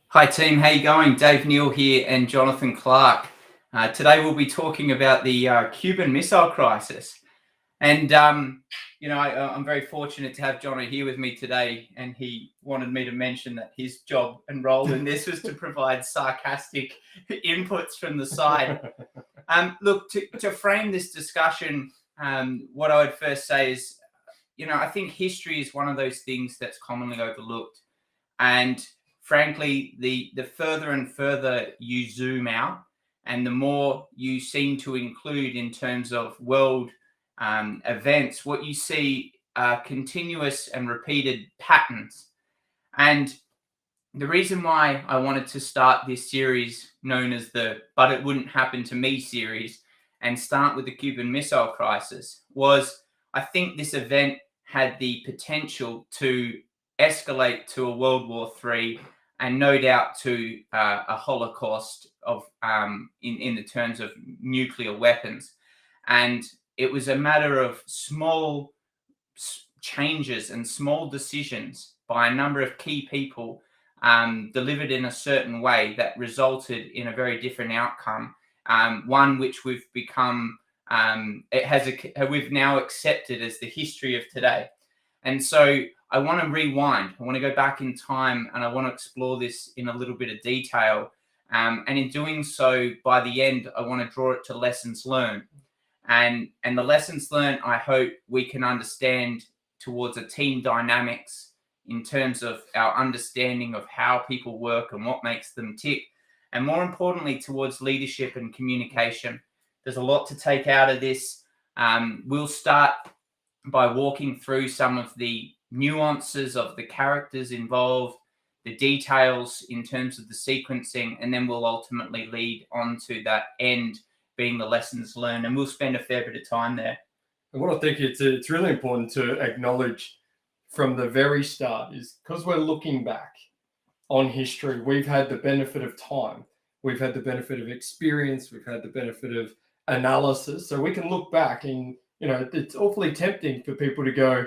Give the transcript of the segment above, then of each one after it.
Hi team, how you going? Dave, Neal here and Jonathan Clark. Today we'll be talking about the Cuban Missile Crisis. And, I'm very fortunate to have Jono here with me today, and he wanted me to mention that his job and role in this was to provide sarcastic inputs from the side. Look, to frame this discussion, what I would first say is, I think history is one of those things that's commonly overlooked. And frankly, the further and further you zoom out and the more you seem to include in terms of world events, what you see are continuous and repeated patterns. And the reason why I wanted to start this series known as the But It Wouldn't Happen to Me series and start with the Cuban Missile Crisis was I think this event had the potential to escalate to a World War III and no doubt to a Holocaust of in the terms of nuclear weapons. And it was a matter of small changes and small decisions by a number of key people delivered in a certain way that resulted in a very different outcome. One which we've become, we've now accepted as the history of today. And so I want to rewind. I want to go back in time and I want to explore this in a little bit of detail. And in doing so, by the end, I want to draw it to lessons learned. And the lessons learned, I hope we can understand towards a team dynamics in terms of our understanding of how people work and what makes them tick. And more importantly, towards leadership and communication. There's a lot to take out of this. We'll start by walking through some of the nuances of the characters involved, the details in terms of the sequencing, and then we'll ultimately lead on to that end being the lessons learned. And we'll spend a fair bit of time there. And what I think it's really important to acknowledge from the very start is because we're looking back on history, we've had the benefit of time. We've had the benefit of experience. We've had the benefit of analysis. So we can look back and, it's awfully tempting for people to go,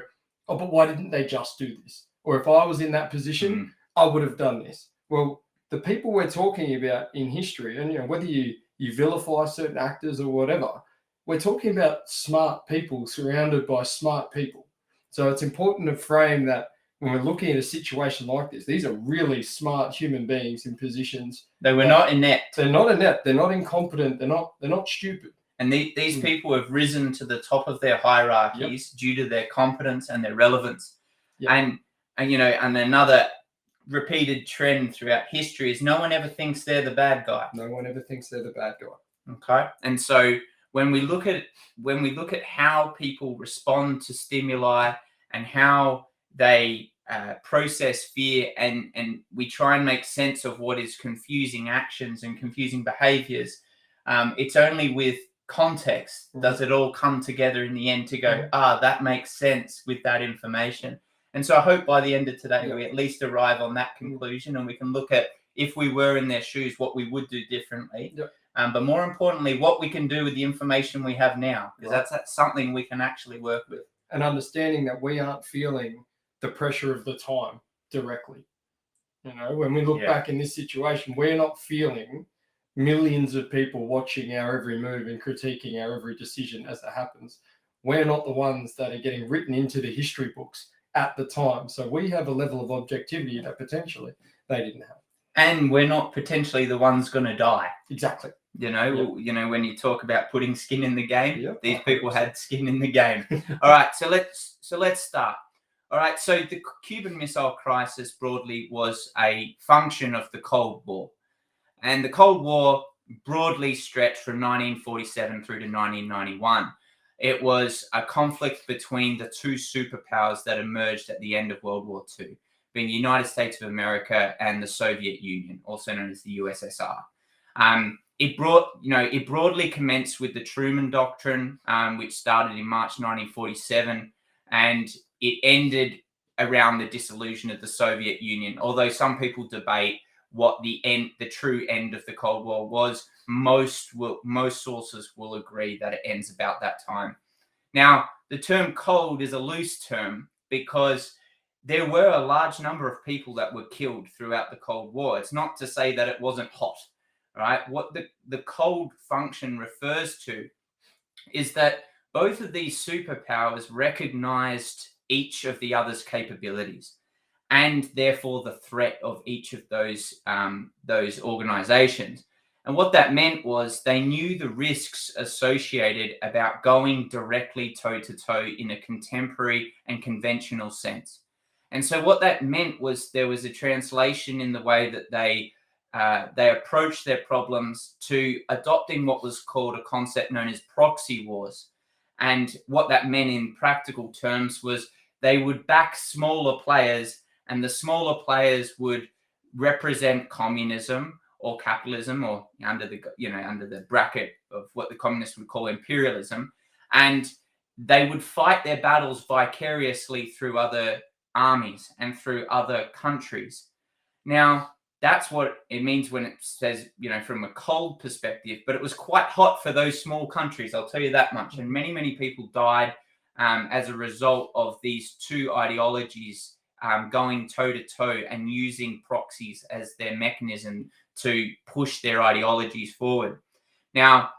oh, but why didn't they just do this? Or if I was in that position, I would have done this. Well, the people we're talking about in history, and whether you vilify certain actors or whatever, we're talking about smart people surrounded by smart people. So it's important to frame that when we're looking at a situation like this, these are really smart human beings in positions. They were not inept. They're not inept. They're not incompetent. They're not stupid. And these people have risen to the top of their hierarchies due to their competence and their relevance. And another repeated trend throughout history is no one ever thinks they're the bad guy. No one ever thinks they're the bad guy. Okay. And so when we look at how people respond to stimuli and how they process fear and we try and make sense of what is confusing actions and confusing behaviors, it's only with context does it all come together in the end to go, that makes sense with that information. And so I hope by the end of today, we at least arrive on that conclusion and we can look at if we were in their shoes, what we would do differently. But more importantly, what we can do with the information we have now, because that's something we can actually work with. And understanding that we aren't feeling the pressure of the time directly. When we look back in this situation, we're not feeling millions of people watching our every move and critiquing our every decision as it happens. We're not the ones that are getting written into the history books at the time. So we have a level of objectivity that potentially they didn't have. And we're not potentially the ones going to die. Exactly. When you talk about putting skin in the game, these people had skin in the game. All right, so let's start. All right, so the Cuban Missile Crisis broadly was a function of the Cold War. And the Cold War broadly stretched from 1947 through to 1991. It was a conflict between the two superpowers that emerged at the end of World War II, being the United States of America and the Soviet Union, also known as the USSR. It broadly commenced with the Truman Doctrine, which started in March 1947, and it ended around the dissolution of the Soviet Union. Although some people debate what the true end of the Cold War was, most sources will agree that it ends about that time. Now, the term cold is a loose term because there were a large number of people that were killed throughout the Cold War. It's not to say that it wasn't hot, right? What the cold function refers to is that both of these superpowers recognized each of the other's capabilities, and therefore the threat of each of those organizations. And what that meant was they knew the risks associated about going directly toe-to-toe in a contemporary and conventional sense. And so what that meant was there was a translation in the way that they approached their problems to adopting what was called a concept known as proxy wars. And what that meant in practical terms was they would back smaller players, and the smaller players would represent communism or capitalism, or under the bracket of what the communists would call imperialism, and they would fight their battles vicariously through other armies and through other countries. Now, that's what it means when it says, from a cold perspective, but it was quite hot for those small countries, I'll tell you that much. And many, many people died as a result of these two ideologies going toe-to-toe and using proxies as their mechanism to push their ideologies forward. Now,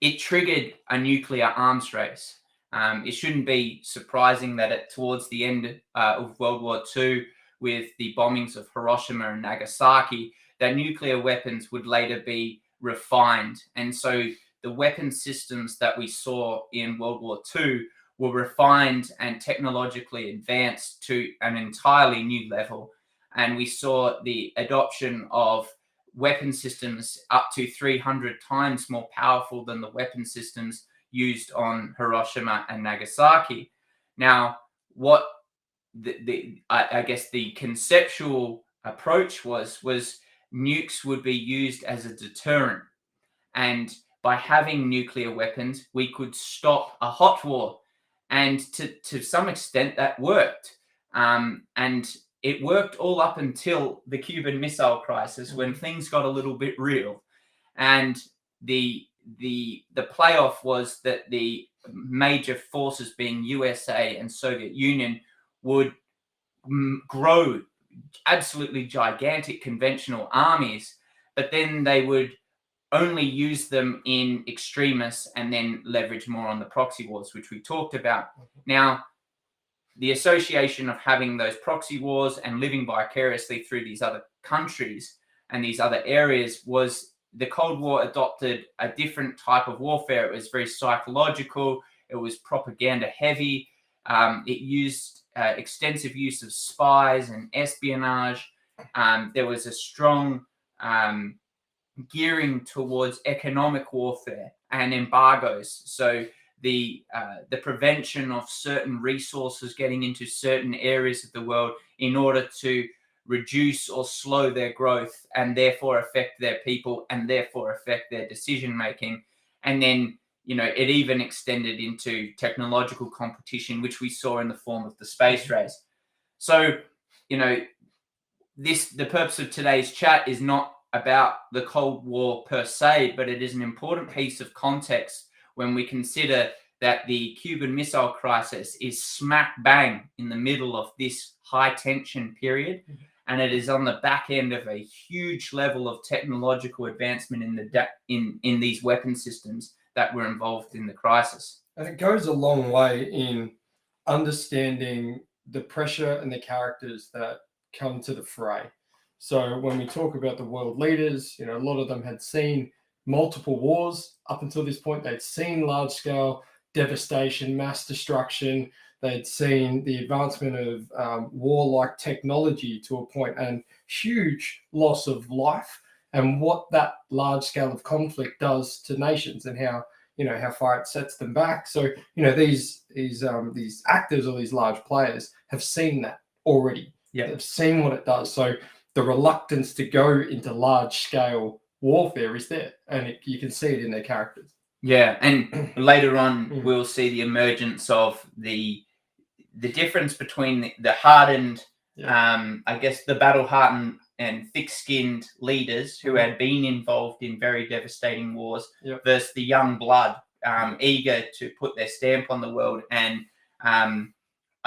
it triggered a nuclear arms race. It shouldn't be surprising that towards the end of World War II, with the bombings of Hiroshima and Nagasaki, that nuclear weapons would later be refined. And so the weapon systems that we saw in World War II were refined and technologically advanced to an entirely new level. And we saw the adoption of weapon systems up to 300 times more powerful than the weapon systems used on Hiroshima and Nagasaki. Now, what I guess the conceptual approach was nukes would be used as a deterrent. And by having nuclear weapons, we could stop a hot war. And to some extent, that worked. And it worked all up until the Cuban Missile Crisis, when things got a little bit real. And the playoff was that the major forces, being USA and Soviet Union, would grow absolutely gigantic conventional armies, but then they would only use them in extremis and then leverage more on the proxy wars, which we talked about. Now, the association of having those proxy wars and living vicariously through these other countries and these other areas was the Cold War adopted a different type of warfare. It was very psychological. It was propaganda heavy. It used extensive use of spies and espionage. There was a strong gearing towards economic warfare and embargoes. So the prevention of certain resources getting into certain areas of the world in order to reduce or slow their growth and therefore affect their people and therefore affect their decision making. And then, it even extended into technological competition, which we saw in the form of the space race. So, the purpose of today's chat is not about the Cold War per se, but it is an important piece of context when we consider that the Cuban Missile Crisis is smack bang in the middle of this high tension period. And it is on the back end of a huge level of technological advancement in these weapon systems that were involved in the crisis. And it goes a long way in understanding the pressure and the characters that come to the fray. So when we talk about the world leaders, a lot of them had seen multiple wars up until this point. They'd seen large-scale devastation, mass destruction. They'd seen the advancement of warlike technology to a point and huge loss of life, and what that large scale of conflict does to nations and how far it sets them back. So these actors or these large players have seen that already. Yeah, they've seen what it does. So the reluctance to go into large scale warfare is there, and you can see it in their characters. Yeah, and later on we'll see the emergence of the difference between the hardened, I guess the battle-hardened and thick-skinned leaders who had been involved in very devastating wars versus the young blood, eager to put their stamp on the world. And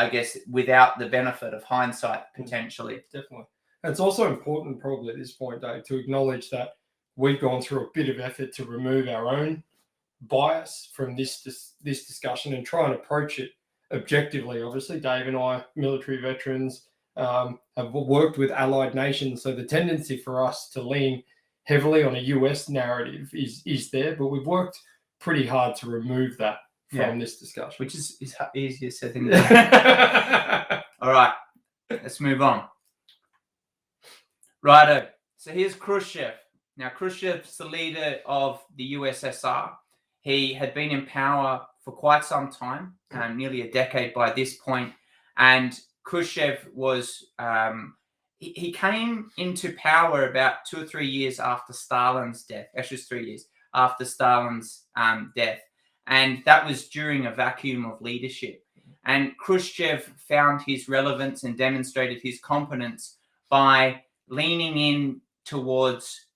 I guess, without the benefit of hindsight, potentially. Definitely. And it's also important, probably at this point, Dave, to acknowledge that we've gone through a bit of effort to remove our own bias from this discussion and try and approach it objectively. Obviously, Dave and I, military veterans, have worked with allied nations, so the tendency for us to lean heavily on a US narrative is there, but we've worked pretty hard to remove that from this discussion. Which is easier said than done. All right, let's move on. Righto. So here's Khrushchev. Now, Khrushchev's the leader of the USSR. He had been in power for quite some time, nearly a decade by this point. And Khrushchev was, he came into power about 2 or 3 years after Stalin's death. Actually, it was 3 years after Stalin's death. And that was during a vacuum of leadership. And Khrushchev found his relevance and demonstrated his competence by leaning in towards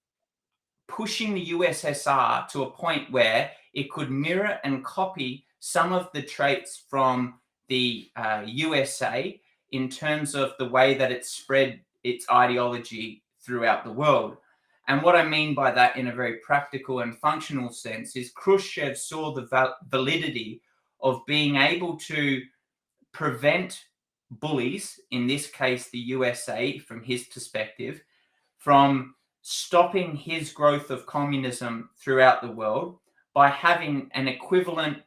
pushing the USSR to a point where it could mirror and copy some of the traits from the USA in terms of the way that it spread its ideology throughout the world. And what I mean by that in a very practical and functional sense is Khrushchev saw the validity of being able to prevent bullies, in this case the USA from his perspective, from stopping his growth of communism throughout the world by having an equivalent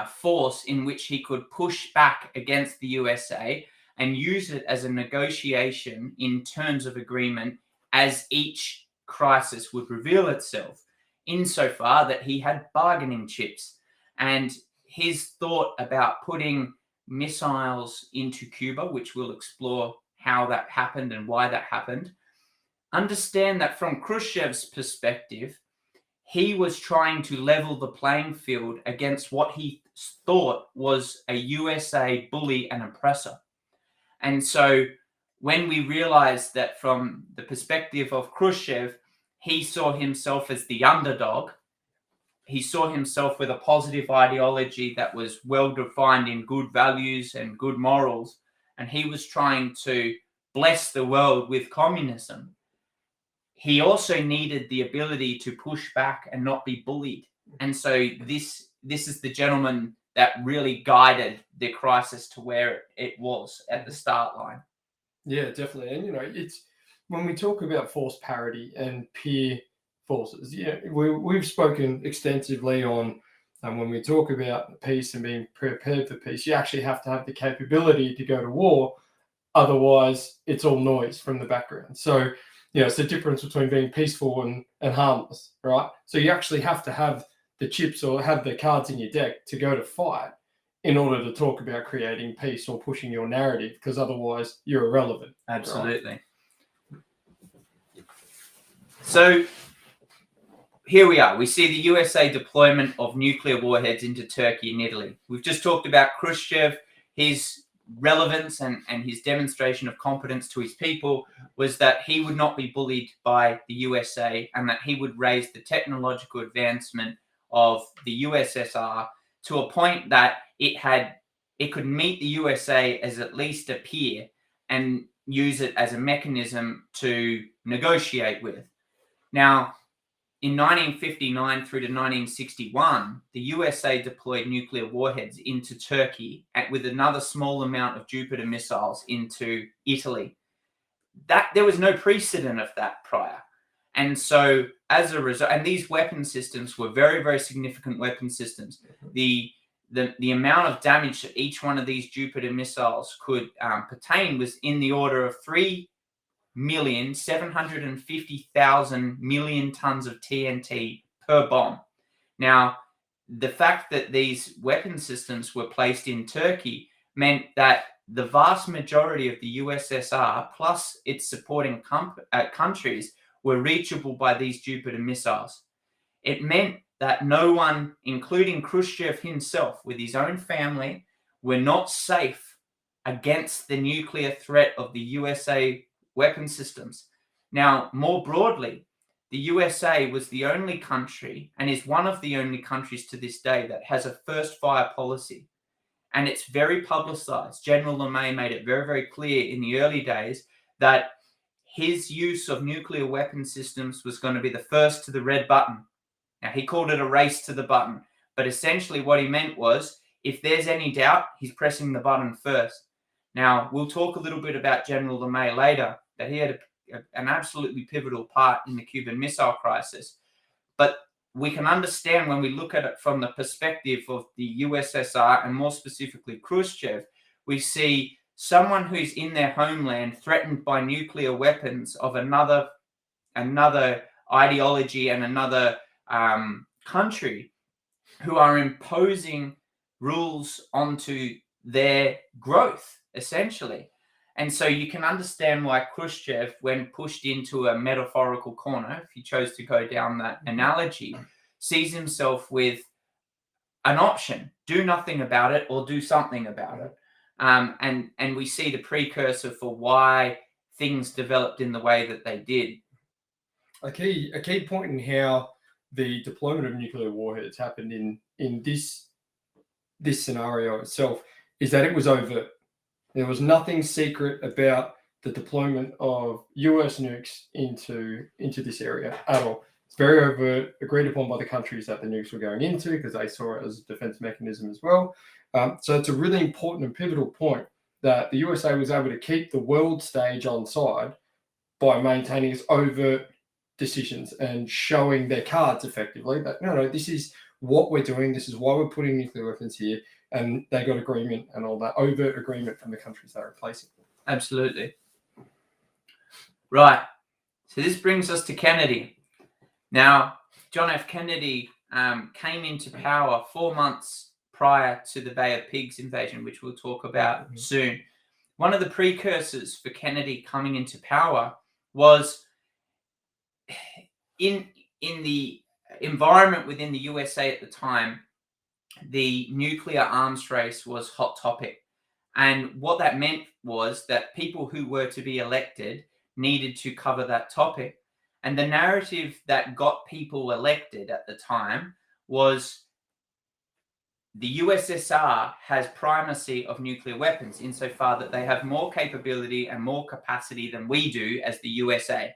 force in which he could push back against the USA and use it as a negotiation in terms of agreement as each crisis would reveal itself, insofar that he had bargaining chips. And his thought about putting missiles into Cuba, which we'll explore how that happened and why that happened, understand that from Khrushchev's perspective, he was trying to level the playing field against what he thought was a USA bully and oppressor. And so when we realized that from the perspective of Khrushchev, he saw himself as the underdog, he saw himself with a positive ideology that was well-defined in good values and good morals, and he was trying to bless the world with communism. He also needed the ability to push back and not be bullied. And so this is the gentleman that really guided the crisis to where it was at the start line. Yeah, definitely. And, it's when we talk about force parity and peer forces, we've spoken extensively on, and when we talk about peace and being prepared for peace, you actually have to have the capability to go to war. Otherwise, it's all noise from the background. So, it's the difference between being peaceful and harmless, right? So you actually have to have the chips or have the cards in your deck to go to fight in order to talk about creating peace or pushing your narrative, because otherwise you're irrelevant. Absolutely. Right? So here we are. We see the USA deployment of nuclear warheads into Turkey and Italy. We've just talked about Khrushchev, his relevance and his demonstration of competence to his people was that he would not be bullied by the USA and that he would raise the technological advancement of the USSR to a point that it could meet the USA as at least a peer and use it as a mechanism to negotiate with. Now, in 1959 through to 1961, the USA deployed nuclear warheads into Turkey with another small amount of Jupiter missiles into Italy. There was no precedent of that prior. And so as a result, and these weapon systems were very, very significant weapon systems. The amount of damage that each one of these Jupiter missiles could pertain was in the order of 3,750,000 million tons of TNT per bomb. Now, the fact that these weapon systems were placed in Turkey meant that the vast majority of the USSR plus its supporting countries were reachable by these Jupiter missiles. It meant that no one, including Khrushchev himself with his own family, were not safe against the nuclear threat of the USA weapon systems. Now, more broadly, the USA was the only country and is one of the only countries to this day that has a first fire policy. And it's very publicized. General LeMay made it very, very clear in the early days that his use of nuclear weapon systems was going to be the first to the red button. Now, he called it a race to the button, but essentially what he meant was, if there's any doubt, he's pressing the button first. Now, we'll talk a little bit about General LeMay later, that he had an absolutely pivotal part in the Cuban Missile Crisis. But we can understand when we look at it from the perspective of the USSR, and more specifically Khrushchev, we see someone who's in their homeland threatened by nuclear weapons of another ideology and another country, who are imposing rules onto their growth, essentially. And so you can understand why Khrushchev, when pushed into a metaphorical corner, if he chose to go down that analogy, sees himself with an option: do nothing about it or do something about it. And we see the precursor for why things developed in the way that they did. A key point in how the deployment of nuclear warheads happened in this scenario itself is that it was overt. There was nothing secret about the deployment of US nukes into this area at all. It's very overt, agreed upon by the countries that the nukes were going into, because they saw it as a defense mechanism as well. So it's a really important and pivotal point that the USA was able to keep the world stage on side by maintaining its overt decisions and showing their cards effectively that no, this is what we're doing, this is why we're putting nuclear weapons here, and they got agreement and all that overt agreement from the countries they're replacing. Absolutely. Right. So this brings us to Kennedy. Now, John F. Kennedy came into power 4 months prior to the Bay of Pigs invasion, which we'll talk about soon. One of the precursors for Kennedy coming into power was in the environment within the USA at the time. The nuclear arms race was hot topic. And what that meant was that people who were to be elected needed to cover that topic. And the narrative that got people elected at the time was the USSR has primacy of nuclear weapons insofar that they have more capability and more capacity than we do as the USA.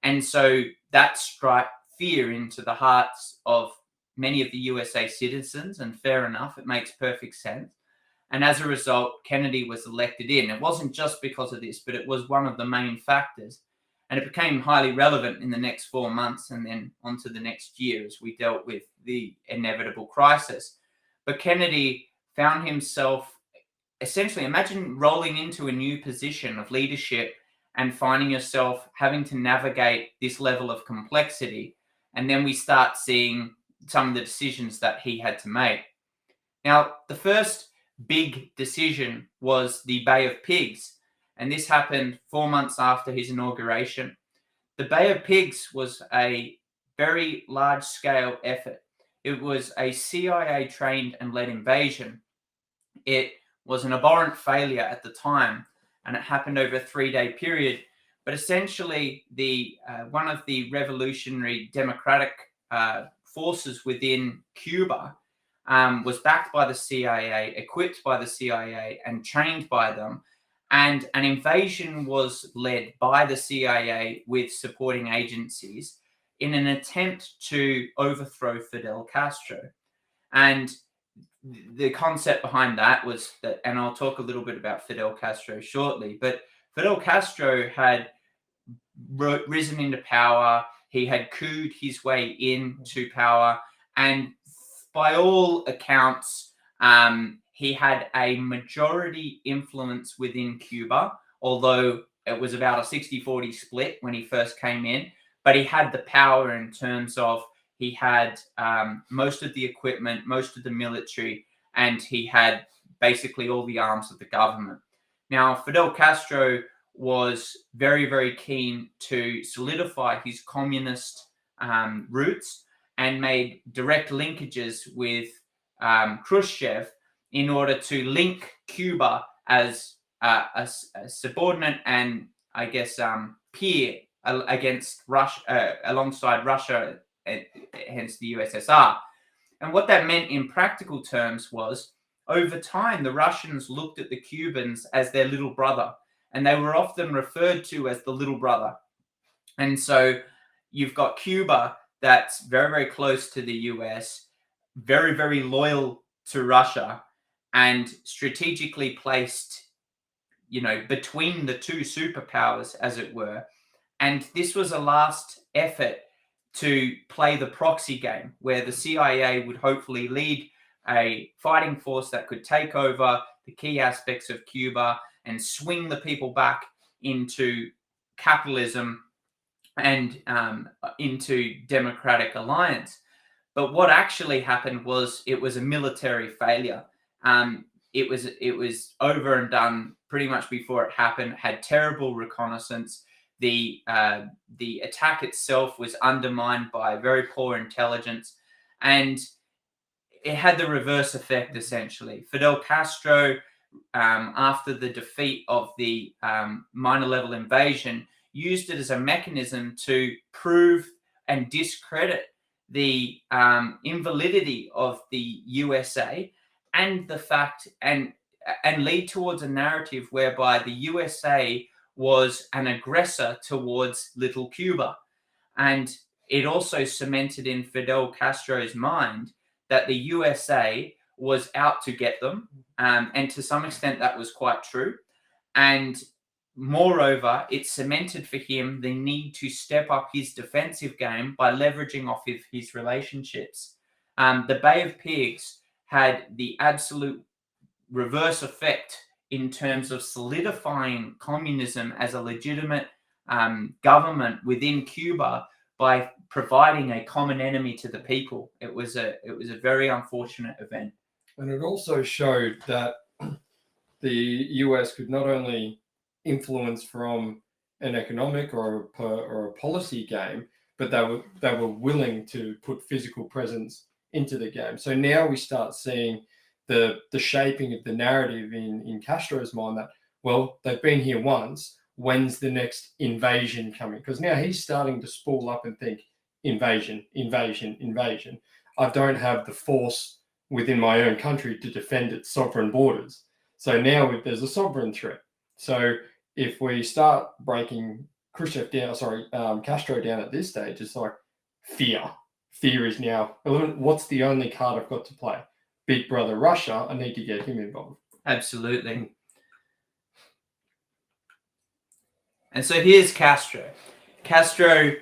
And so that struck fear into the hearts of many of the USA citizens, and fair enough, it makes perfect sense. And as a result, Kennedy was elected in. It wasn't just because of this, but it was one of the main factors. And it became highly relevant in the next 4 months and then onto the next year as we dealt with the inevitable crisis. But Kennedy found himself essentially, imagine rolling into a new position of leadership and finding yourself having to navigate this level of complexity. And then we start seeing some of the decisions that he had to make. Now, the first big decision was the Bay of Pigs, and this happened 4 months after his inauguration. The Bay of Pigs was a very large-scale effort. It was a CIA-trained and led invasion. It was an abhorrent failure at the time, and it happened over a 3-day period. But essentially, one of the revolutionary democratic forces within Cuba was backed by the CIA, equipped by the CIA, and trained by them. And an invasion was led by the CIA with supporting agencies in an attempt to overthrow Fidel Castro. And the concept behind that was that, and I'll talk a little bit about Fidel Castro shortly, but Fidel Castro had risen into power. He had couped his way into power. And by all accounts, he had a majority influence within Cuba, although it was about a 60-40 split when he first came in. But he had the power in terms of he had most of the equipment, most of the military, and he had basically all the arms of the government. Now, Fidel Castro was very, very keen to solidify his communist roots and made direct linkages with Khrushchev in order to link Cuba as a subordinate and, I guess, peer against Russia, alongside Russia, hence the USSR. And what that meant in practical terms was over time, the Russians looked at the Cubans as their little brother, and they were often referred to as the little brother. And so you've got Cuba that's very, very close to the US, very, very loyal to Russia, and strategically placed, between the two superpowers, as it were. And this was a last effort to play the proxy game, where the CIA would hopefully lead a fighting force that could take over the key aspects of Cuba and swing the people back into capitalism and into democratic alliance. But what actually happened was it was a military failure. It was over and done pretty much before it happened. Had terrible reconnaissance. The attack itself was undermined by very poor intelligence, and it had the reverse effect, essentially. Fidel Castro, after the defeat of the minor level invasion, used it as a mechanism to prove and discredit the invalidity of the USA, and the fact and lead towards a narrative whereby the USA was an aggressor towards little Cuba. And it also cemented in Fidel Castro's mind that the USA was out to get them. And to some extent, that was quite true. And moreover, it cemented for him the need to step up his defensive game by leveraging off of his relationships. The Bay of Pigs had the absolute reverse effect in terms of solidifying communism as a legitimate government within Cuba by providing a common enemy to the people. It was a very unfortunate event. And it also showed that the US could not only influence from an economic or a policy game, but they were willing to put physical presence into the game. So now we start seeing the shaping of the narrative in Castro's mind that, well, they've been here once. When's the next invasion coming? Because now he's starting to spool up and think, invasion. I don't have the force within my own country to defend its sovereign borders. So now there's a sovereign threat. So if we start breaking Castro down at this stage, it's like fear. Fear is now, what's the only card I've got to play? Big brother Russia, I need to get him involved. Absolutely. And so here's Castro. Castro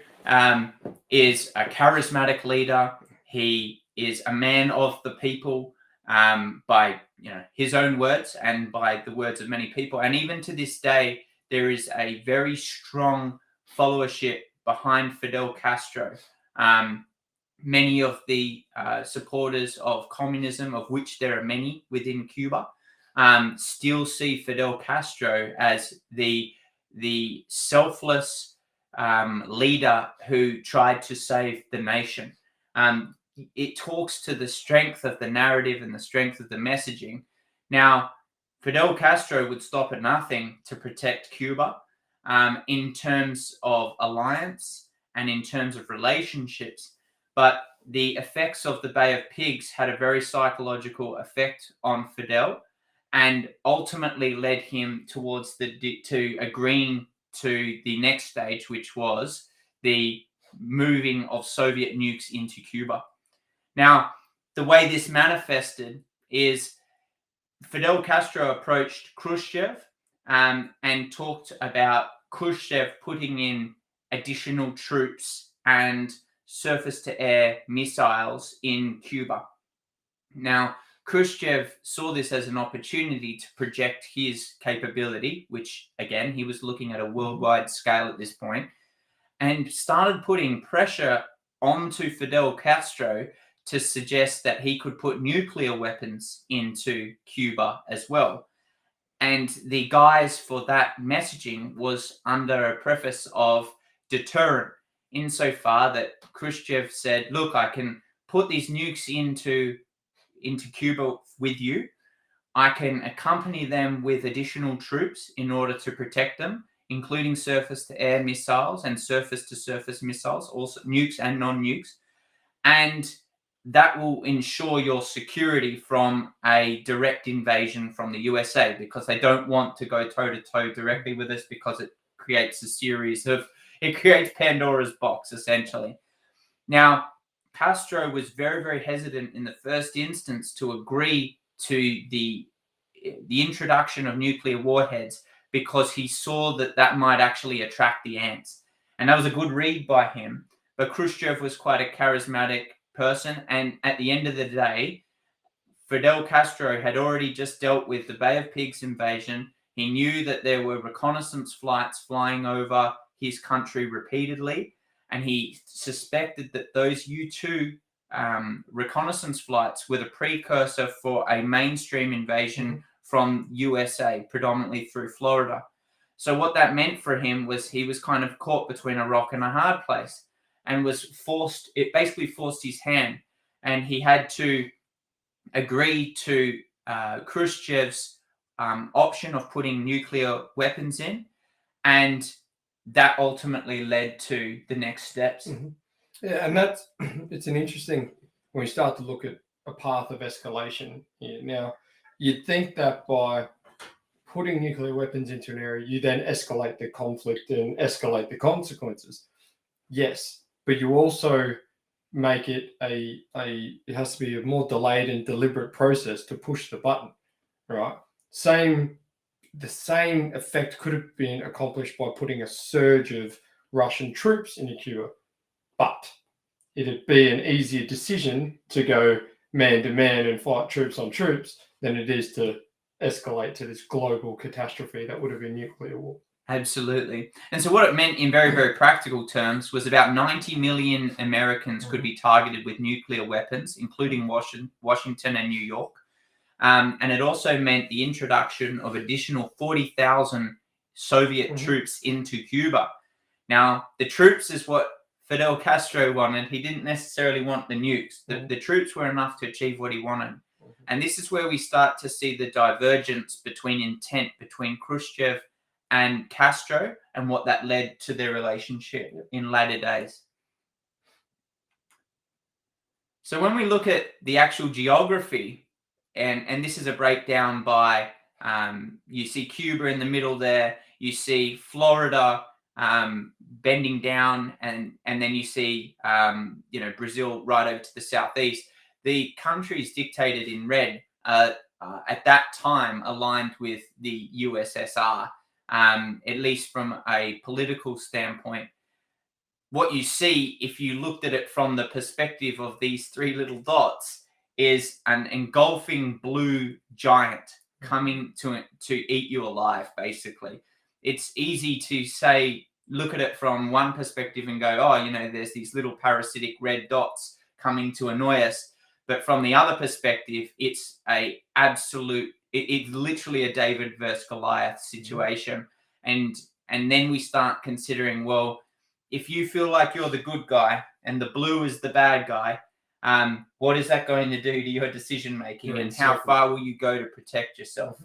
is a charismatic leader. He is a man of the people, by his own words and by the words of many people. And even to this day, there is a very strong followership behind Fidel Castro. Many of the supporters of communism, of which there are many within Cuba, still see Fidel Castro as the selfless leader who tried to save the nation. It talks to the strength of the narrative and the strength of the messaging. Now, Fidel Castro would stop at nothing to protect Cuba in terms of alliance and in terms of relationships. But the effects of the Bay of Pigs had a very psychological effect on Fidel, and ultimately led him towards to agreeing to the next stage, which was the moving of Soviet nukes into Cuba. Now, the way this manifested is Fidel Castro approached Khrushchev and talked about Khrushchev putting in additional troops and surface-to-air missiles in Cuba. Now, Khrushchev saw this as an opportunity to project his capability, which, again, he was looking at a worldwide scale at this point, and started putting pressure onto Fidel Castro to suggest that he could put nuclear weapons into Cuba as well. And the guise for that messaging was under a preface of deterrent, insofar that Khrushchev said, look, I can put these nukes into Cuba with you. I can accompany them with additional troops in order to protect them, including surface-to-air missiles and surface-to-surface missiles, also nukes and non-nukes. And that will ensure your security from a direct invasion from the USA, because they don't want to go toe-to-toe directly with us, because it creates it creates Pandora's box, essentially. Now, Castro was very, very hesitant in the first instance to agree to the introduction of nuclear warheads, because he saw that might actually attract the ants. And that was a good read by him. But Khrushchev was quite a charismatic person. And at the end of the day, Fidel Castro had already just dealt with the Bay of Pigs invasion. He knew that there were reconnaissance flights flying over his country repeatedly. And he suspected that those U-2 reconnaissance flights were the precursor for a mainstream invasion from USA, predominantly through Florida. So what that meant for him was he was kind of caught between a rock and a hard place, and it basically forced his hand, and he had to agree to Khrushchev's option of putting nuclear weapons in, and that ultimately led to the next steps. Yeah, and it's an interesting, when we start to look at a path of escalation here. Now, you'd think that by putting nuclear weapons into an area, you then escalate the conflict and escalate the consequences. Yes, but you also make it it has to be a more delayed and deliberate process to push the button, right? The same effect could have been accomplished by putting a surge of Russian troops into Cuba, but it'd be an easier decision to go man to man and fight troops on troops than it is to escalate to this global catastrophe that would have been nuclear war. Absolutely. And so what it meant in very, very practical terms was about 90 million Americans could be targeted with nuclear weapons, including Washington and New York. And it also meant the introduction of additional 40,000 Soviet troops into Cuba. Now, the troops is what Fidel Castro wanted. He didn't necessarily want the nukes. The troops were enough to achieve what he wanted. And this is where we start to see the divergence between intent between Khrushchev and Castro, and what that led to their relationship in latter days. So when we look at the actual geography, and this is a breakdown by, you see Cuba in the middle there, you see Florida bending down, and then you see Brazil right over to the southeast. The countries dictated in red at that time aligned with the USSR, at least from a political standpoint. What you see, if you looked at it from the perspective of these three little dots, is an engulfing blue giant coming to eat you alive, basically. It's easy to say, look at it from one perspective and go, oh, there's these little parasitic red dots coming to annoy us. But from the other perspective, it's it's literally a David versus Goliath situation. And then we start considering, well, if you feel like you're the good guy and the blue is the bad guy, what is that going to do to your decision making, and how far will you go to protect yourself?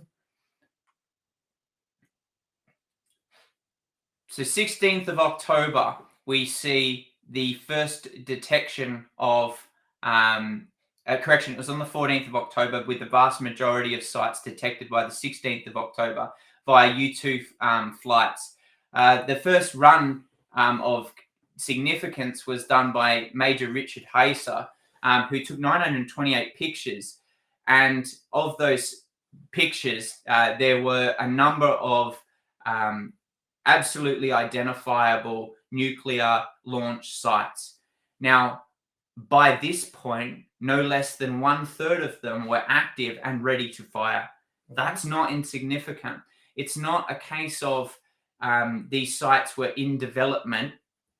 So 16th of October, we see the first detection of, correction, it was on the 14th of October, with the vast majority of sites detected by the 16th of October via U-2 flights. The first run of significance was done by Major Richard Haser, who took 928 pictures. And of those pictures, there were a number of absolutely identifiable nuclear launch sites. Now, by this point, no less than 1/3 of them were active and ready to fire. That's not insignificant. It's not a case of these sites were in development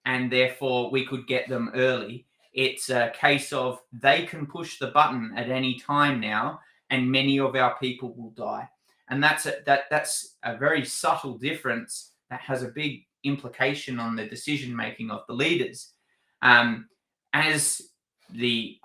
and therefore we could get them early. It's a case of they can push the button at any time now, and many of our people will die. And that's a very subtle difference that has a big implication on the decision making of the leaders. As the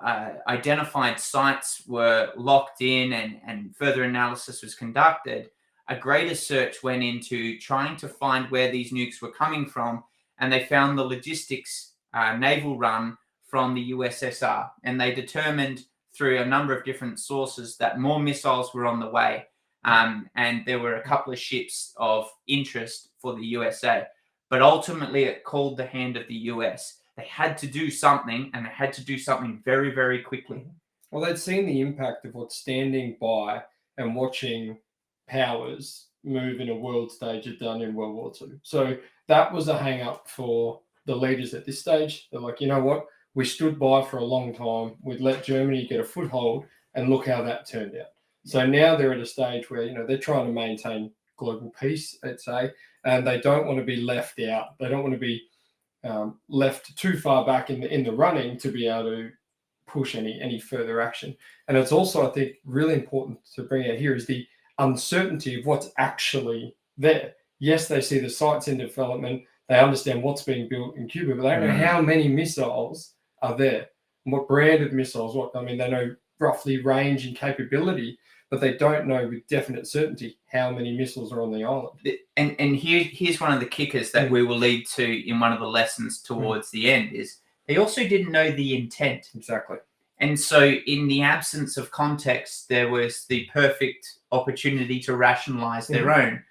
identified sites were locked in and further analysis was conducted, a greater search went into trying to find where these nukes were coming from, and they found the logistics naval run from the USSR, and they determined through a number of different sources that more missiles were on the way, and there were a couple of ships of interest for the USA. But ultimately, it called the hand of the US. They had to do something, and they had to do something very, very quickly. Well, they'd seen the impact of what standing by and watching powers move in a world stage had done in World War II. So that was a hang up for the leaders at this stage. They're like, you know what? We stood by for a long time. We'd let Germany get a foothold, and look how that turned out. So now they're at a stage where, you know, they're trying to maintain global peace, let's say, and they don't want to be left out. They don't want to be left too far back in the running to be able to push any further action. And it's also, I think, really important to bring out here is the uncertainty of what's actually there. Yes, they see the sites in development. They understand what's being built in Cuba, but they don't know how many missiles are there and what brand of missiles. They know roughly range and capability, but they don't know with definite certainty how many missiles are on the island. And here's one of the kickers that we will lead to in one of the lessons towards the end is they also didn't know the intent. Exactly. And so in the absence of context, there was the perfect opportunity to rationalize their own.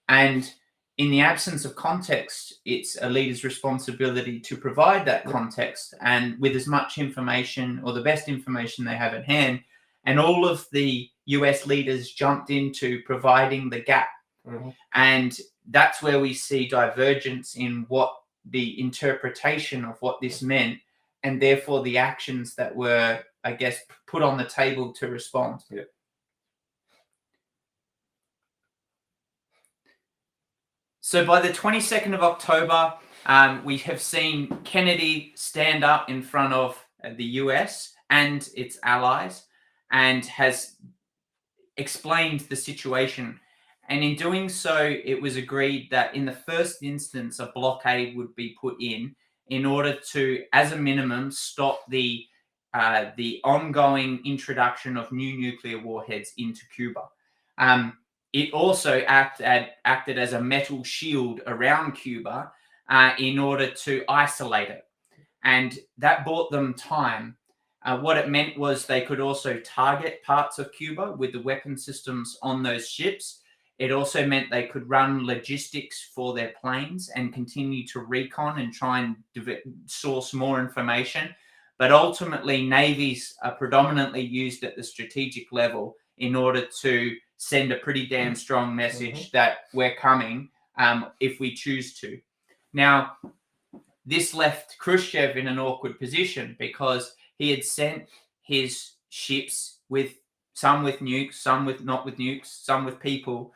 And in the absence of context, it's a leader's responsibility to provide that context, and with as much information or the best information they have at hand. And all of the US leaders jumped into providing the gap. And that's where we see divergence in what the interpretation of what this meant, and therefore the actions that were, I guess, put on the table to respond. So by the 22nd of October, we have seen Kennedy stand up in front of the US and its allies and has explained the situation. And in doing so, it was agreed that in the first instance, a blockade would be put in order to, as a minimum, stop the ongoing introduction of new nuclear warheads into Cuba. It also acted as a metal shield around Cuba in order to isolate it. And that bought them time. What it meant was they could also target parts of Cuba with the weapon systems on those ships. It also meant they could run logistics for their planes and continue to recon and try and source more information. But ultimately, navies are predominantly used at the strategic level in order to send a pretty damn strong message that we're coming if we choose to. Now, this left Khrushchev in an awkward position because he had sent his ships with some with nukes, some with not with nukes, some with people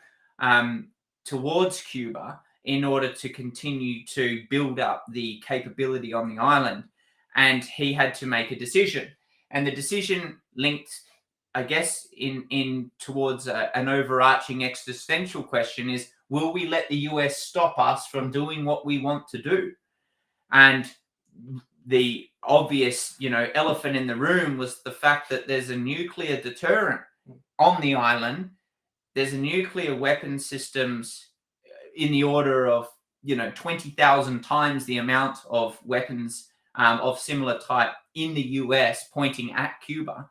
towards Cuba in order to continue to build up the capability on the island. And he had to make a decision. And the decision linked, I guess, in towards an overarching existential question is, will we let the US stop us from doing what we want to do? And the obvious, elephant in the room was the fact that there's a nuclear deterrent on the island. There's a nuclear weapon systems in the order of, 20,000 times the amount of weapons of similar type in the US pointing at Cuba,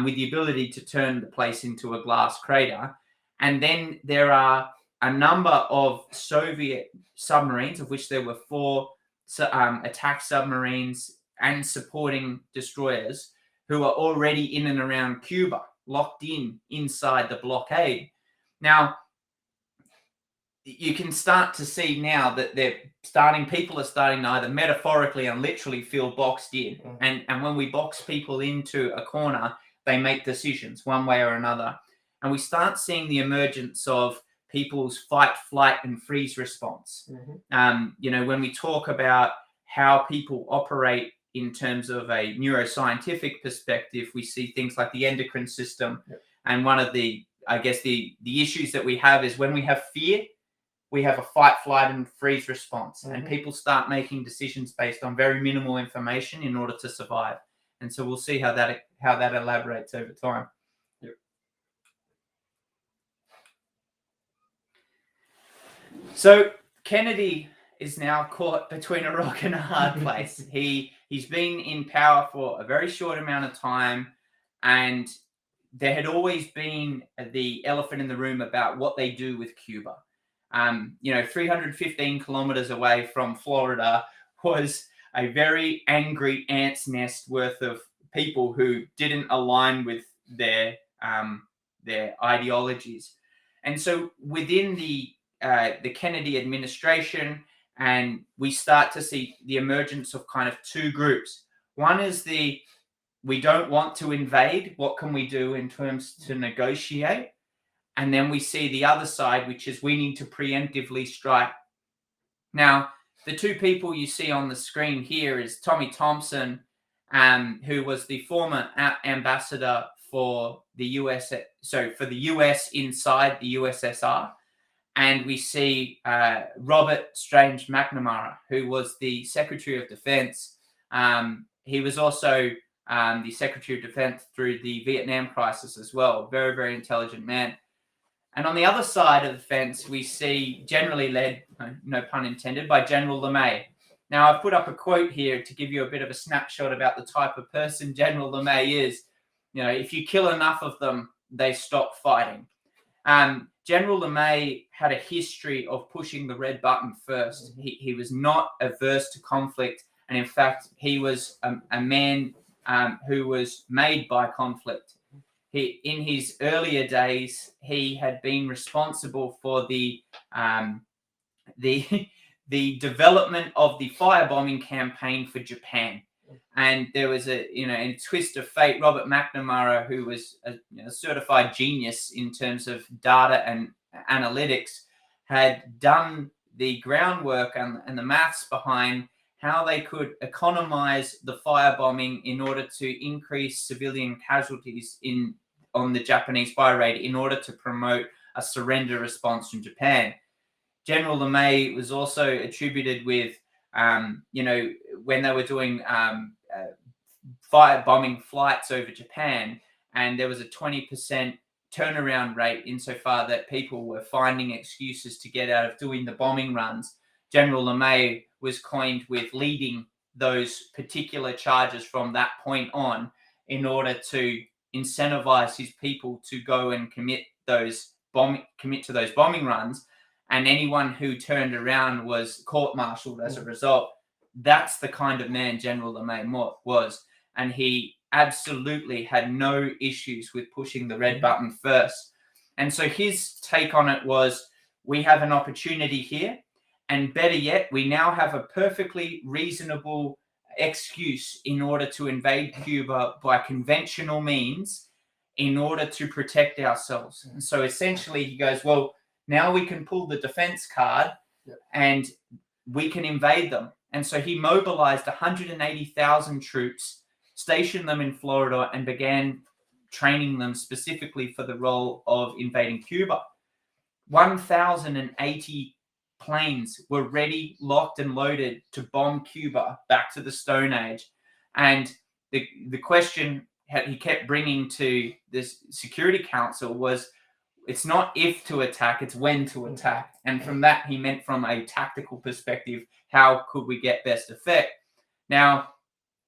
with the ability to turn the place into a glass crater. And then there are a number of Soviet submarines, of which there were 4 attack submarines and supporting destroyers, who are already in and around Cuba, locked inside the blockade. Now, you can start to see now that people are starting to either metaphorically and literally feel boxed in. And when we box people into a corner, they make decisions one way or another. And we start seeing the emergence of people's fight, flight, and freeze response. When we talk about how people operate in terms of a neuroscientific perspective, we see things like the endocrine system. And one of the issues that we have is when we have fear, we have a fight, flight, and freeze response. And people start making decisions based on very minimal information in order to survive. And so we'll see how that elaborates over time. So Kennedy is now caught between a rock and a hard place. He's been in power for a very short amount of time, and there had always been the elephant in the room about what they do with Cuba. 315 kilometers away from Florida was a very angry ant's nest worth of people who didn't align with their ideologies. And so within the Kennedy administration, and we start to see the emergence of kind of two groups. One is we don't want to invade. What can we do in terms to negotiate? And then we see the other side, which is we need to preemptively strike. Now, the two people you see on the screen here is Tommy Thompson, who was the former ambassador for the US, for the US inside the USSR. And we see Robert Strange McNamara, who was the Secretary of Defense. He was also the Secretary of Defense through the Vietnam crisis as well. Very, very intelligent man. And on the other side of the fence, we see generally led, no pun intended, by General LeMay. Now, I've put up a quote here to give you a bit of a snapshot about the type of person General LeMay is. If you kill enough of them, they stop fighting. General LeMay had a history of pushing the red button first. He was not averse to conflict. And in fact, he was a man who was made by conflict. In his earlier days, he had been responsible for the development of the firebombing campaign for Japan. And there was in a twist of fate, Robert McNamara, who was a certified genius in terms of data and analytics, had done the groundwork and the maths behind how they could economize the firebombing in order to increase civilian casualties on the Japanese fire raid in order to promote a surrender response from Japan. General LeMay was also attributed with, when they were doing firebombing flights over Japan, and there was a 20% turnaround rate insofar that people were finding excuses to get out of doing the bombing runs. General LeMay was coined with leading those particular charges from that point on in order to incentivize his people to go and commit to those bombing runs. And anyone who turned around was court-martialed as a result. That's the kind of man General LeMay was. And he absolutely had no issues with pushing the red button first. And so his take on it was, we have an opportunity here. And better yet, we now have a perfectly reasonable excuse in order to invade Cuba by conventional means in order to protect ourselves. And so essentially he goes, well, now we can pull the defense card and we can invade them. And so he mobilized 180,000 troops, stationed them in Florida, and began training them specifically for the role of invading Cuba. 1,080 planes were ready, locked, and loaded to bomb Cuba back to the Stone Age. And the question he kept bringing to this Security Council was, it's not if to attack, it's when to attack. And from that, he meant from a tactical perspective, how could we get best effect? Now,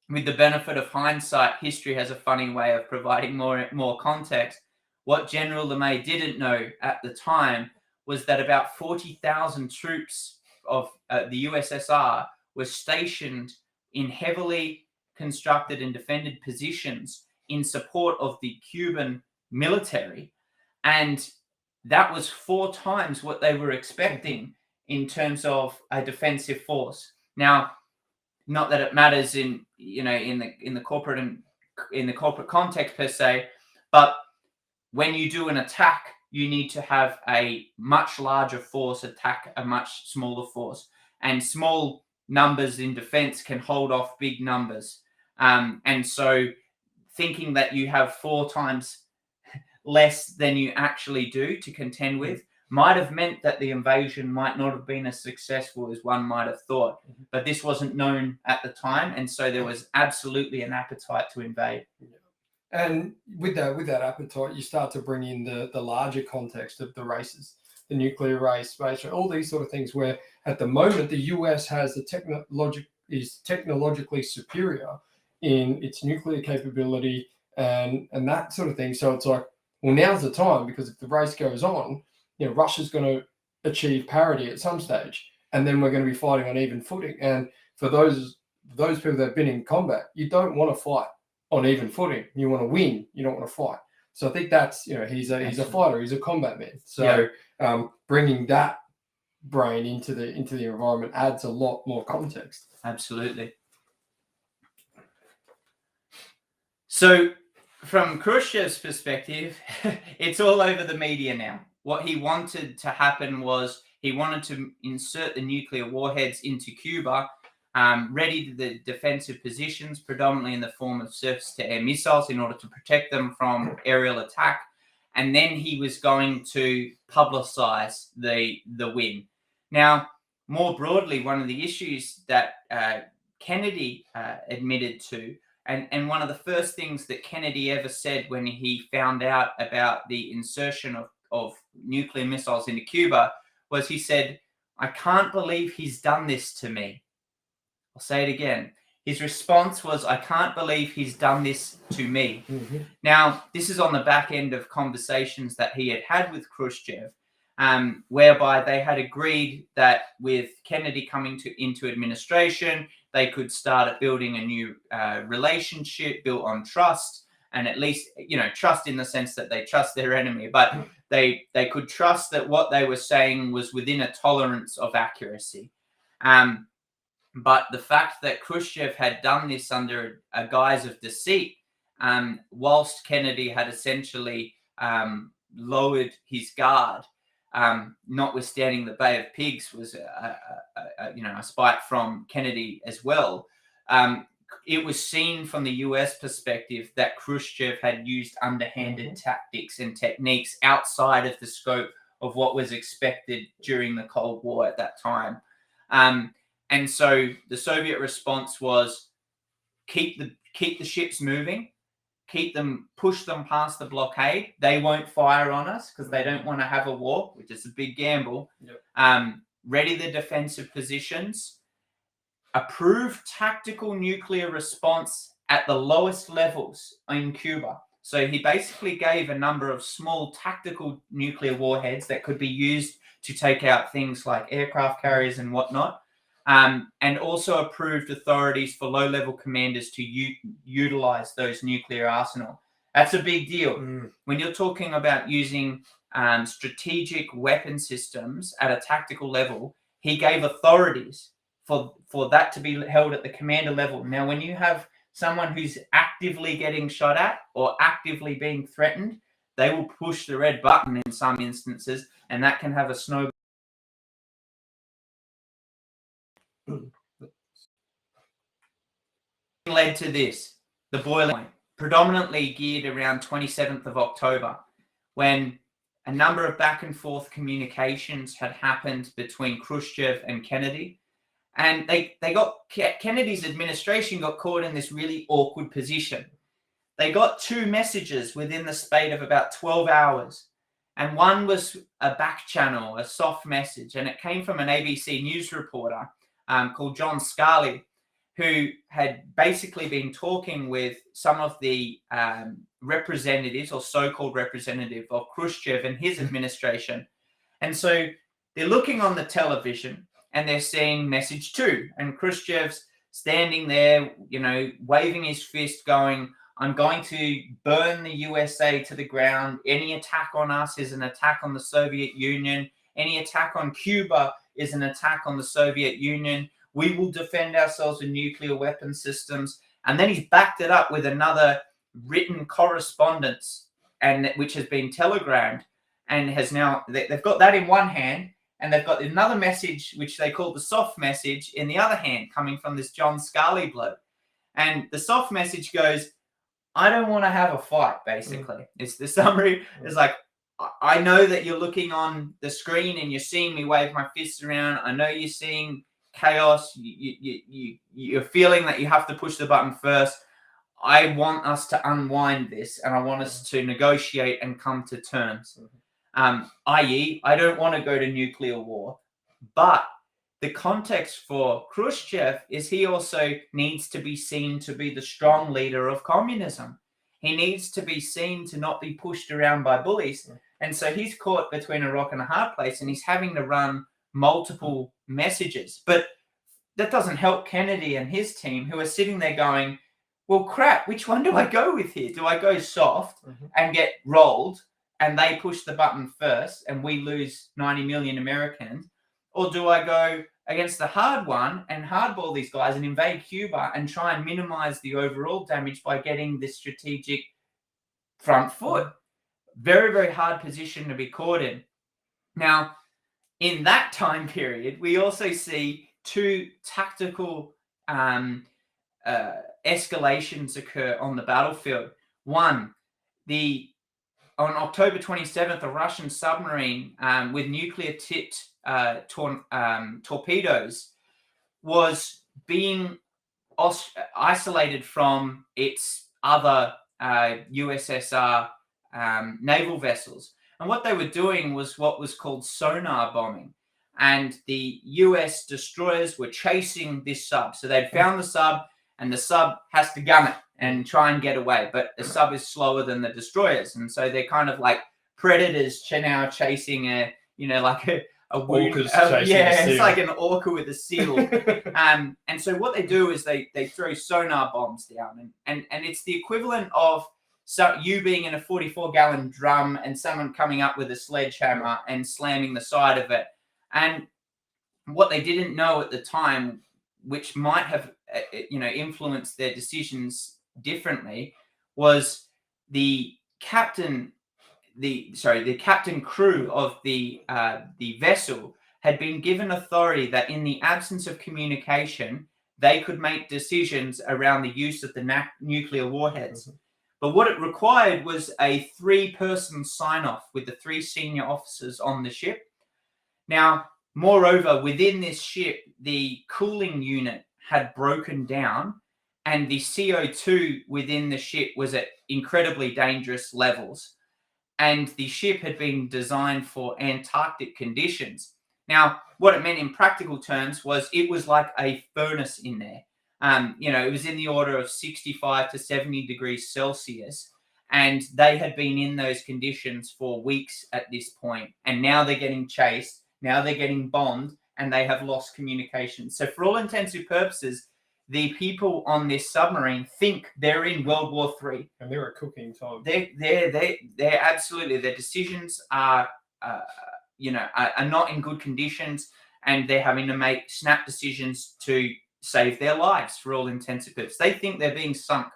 with the benefit of hindsight, history has a funny way of providing more context. What General LeMay didn't know at the time was that about 40,000 troops of the USSR were stationed in heavily constructed and defended positions in support of the Cuban military. And that was 4 times what they were expecting in terms of a defensive force. Now, not that it matters in the corporate context per se, but when you do an attack, you need to have a much larger force attack a much smaller force, and small numbers in defense can hold off big numbers. And so thinking that you have 4 times less than you actually do to contend with might have meant that the invasion might not have been as successful as one might have thought. But this wasn't known at the time, and so there was absolutely an appetite to invade. And with that appetite, you start to bring in the larger context of the races. the nuclear race, space, all these sort of things, where at the moment the US has is technologically superior in its nuclear capability and that sort of thing. So it's like, well, now's the time, because if the race goes on, Russia's going to achieve parity at some stage, and then we're going to be fighting on even footing. And for those people that have been in combat, you don't want to fight on even footing. You want to win. You don't want to fight. So I think that's, he's a fighter. He's a combat man. So bringing that brain into the environment adds a lot more context. Absolutely. So from Khrushchev's perspective, it's all over the media now. What he wanted to happen was he wanted to insert the nuclear warheads into Cuba, ready the defensive positions, predominantly in the form of surface-to-air missiles, in order to protect them from aerial attack. And then he was going to publicize the win. Now, more broadly, one of the issues that Kennedy admitted to, and one of the first things that Kennedy ever said when he found out about the insertion of nuclear missiles into Cuba, was he said, "I can't believe he's done this to me." I'll say it again. His response was, "I can't believe he's done this to me." Mm-hmm. Now, this is on the back end of conversations that he had with Khrushchev, whereby they had agreed that with Kennedy coming into administration, they could start building a new relationship built on trust, and at least, trust in the sense that they trust their enemy, but they could trust that what they were saying was within a tolerance of accuracy. But the fact that Khrushchev had done this under a guise of deceit, whilst Kennedy had essentially lowered his guard, notwithstanding the Bay of Pigs was a spite from Kennedy as well, it was seen from the US perspective that Khrushchev had used underhanded tactics and techniques outside of the scope of what was expected during the Cold War at that time. And so the Soviet response was keep the ships moving, push them past the blockade. They won't fire on us because they don't want to have a war, which is a big gamble. Yep. Ready the defensive positions, approve tactical nuclear response at the lowest levels in Cuba. So he basically gave a number of small tactical nuclear warheads that could be used to take out things like aircraft carriers and whatnot. And also approved authorities for low-level commanders to utilize those nuclear arsenal. That's a big deal. When you're talking about using strategic weapon systems at a tactical level, he gave authorities for that to be held at the commander level. Now, when you have someone who's actively getting shot at or actively being threatened, they will push the red button in some instances, and that can have a snowball. Led to this, the boiling point, predominantly geared around 27th of October, when a number of back and forth communications had happened between Khrushchev and Kennedy. And Kennedy's administration got caught in this really awkward position. They got two messages within the spate of about 12 hours. And one was a back channel, a soft message. And it came from an ABC News reporter called John Scully, who had basically been talking with some of the representatives or so-called representative of Khrushchev and his administration. And so they're looking on the television and they're seeing message 2, and Khrushchev's standing there, waving his fist going, "I'm going to burn the USA to the ground. Any attack on us is an attack on the Soviet Union. Any attack on Cuba is an attack on the Soviet Union. We will defend ourselves with nuclear weapon systems." And then he's backed it up with another written correspondence, and which has been telegrammed, and has now, they've got that in one hand, and they've got another message, which they call the soft message, in the other hand, coming from this John Scully bloke. And the soft message goes, "I don't want to have a fight," basically. It's the summary. It's like, "I know that you're looking on the screen and you're seeing me wave my fists around. I know you're seeing chaos. You're feeling that you have to push the button first. I want us to unwind this, and I want us to negotiate and come to terms." i.e., I don't want to go to nuclear war. But the context for Khrushchev is he also needs to be seen to be the strong leader of communism. He needs to be seen to not be pushed around by bullies. And so he's caught between a rock and a hard place, and he's having to run multiple messages. But that doesn't help Kennedy and his team, who are sitting there going, well, crap, which one do I go with here? Do I go soft and get rolled and they push the button first and we lose 90 million Americans? Or do I go against the hard one and hardball these guys and invade Cuba and try and minimize the overall damage by getting the strategic front foot? Very, very hard position to be caught in. Now, in that time period, we also see two tactical escalations occur on the battlefield. One, on October 27th, a Russian submarine with nuclear-tipped torpedoes was being isolated from its other USSR naval vessels. And what they were doing was what was called sonar bombing. And the US destroyers were chasing this sub. So they'd found the sub, and the sub has to gun it and try and get away. But the sub is slower than the destroyers. And so they're kind of like predators now chasing a wound. It's like an orca with a seal. And so what they do is they throw sonar bombs down. And it's the equivalent of you being in a 44-gallon drum and someone coming up with a sledgehammer and slamming the side of it. And what they didn't know at the time, which might have influenced their decisions differently, was the captain crew of the vessel had been given authority that in the absence of communication, they could make decisions around the use of the nuclear warheads. But what it required was a 3-person sign-off with the 3 senior officers on the ship. Now, moreover, within this ship, the cooling unit had broken down, and the CO2 within the ship was at incredibly dangerous levels. And the ship had been designed for Antarctic conditions. Now, what it meant in practical terms was it was like a furnace in there. It was in the order of 65 to 70 degrees Celsius. And they had been in those conditions for weeks at this point. And now they're getting chased. Now they're getting bombed, and they have lost communication. So for all intents and purposes, the people on this submarine think they're in World War III. And they're a cooking time. They're absolutely, their decisions are not in good conditions, and they're having to make snap decisions to save their lives for all intents and purposes. They think they're being sunk.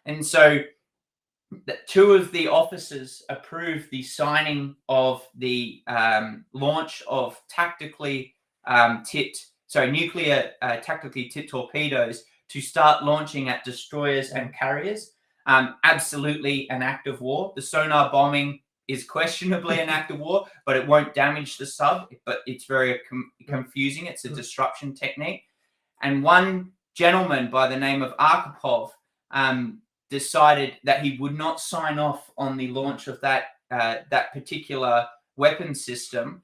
And so 2 of the officers approved the signing of the launch of nuclear tactically tipped torpedoes to start launching at destroyers and carriers. Absolutely an act of war. The sonar bombing is questionably an act of war, but it won't damage the sub. But it's very confusing. It's a disruption technique. And one gentleman by the name of Arkhipov decided that he would not sign off on the launch of that particular weapon system.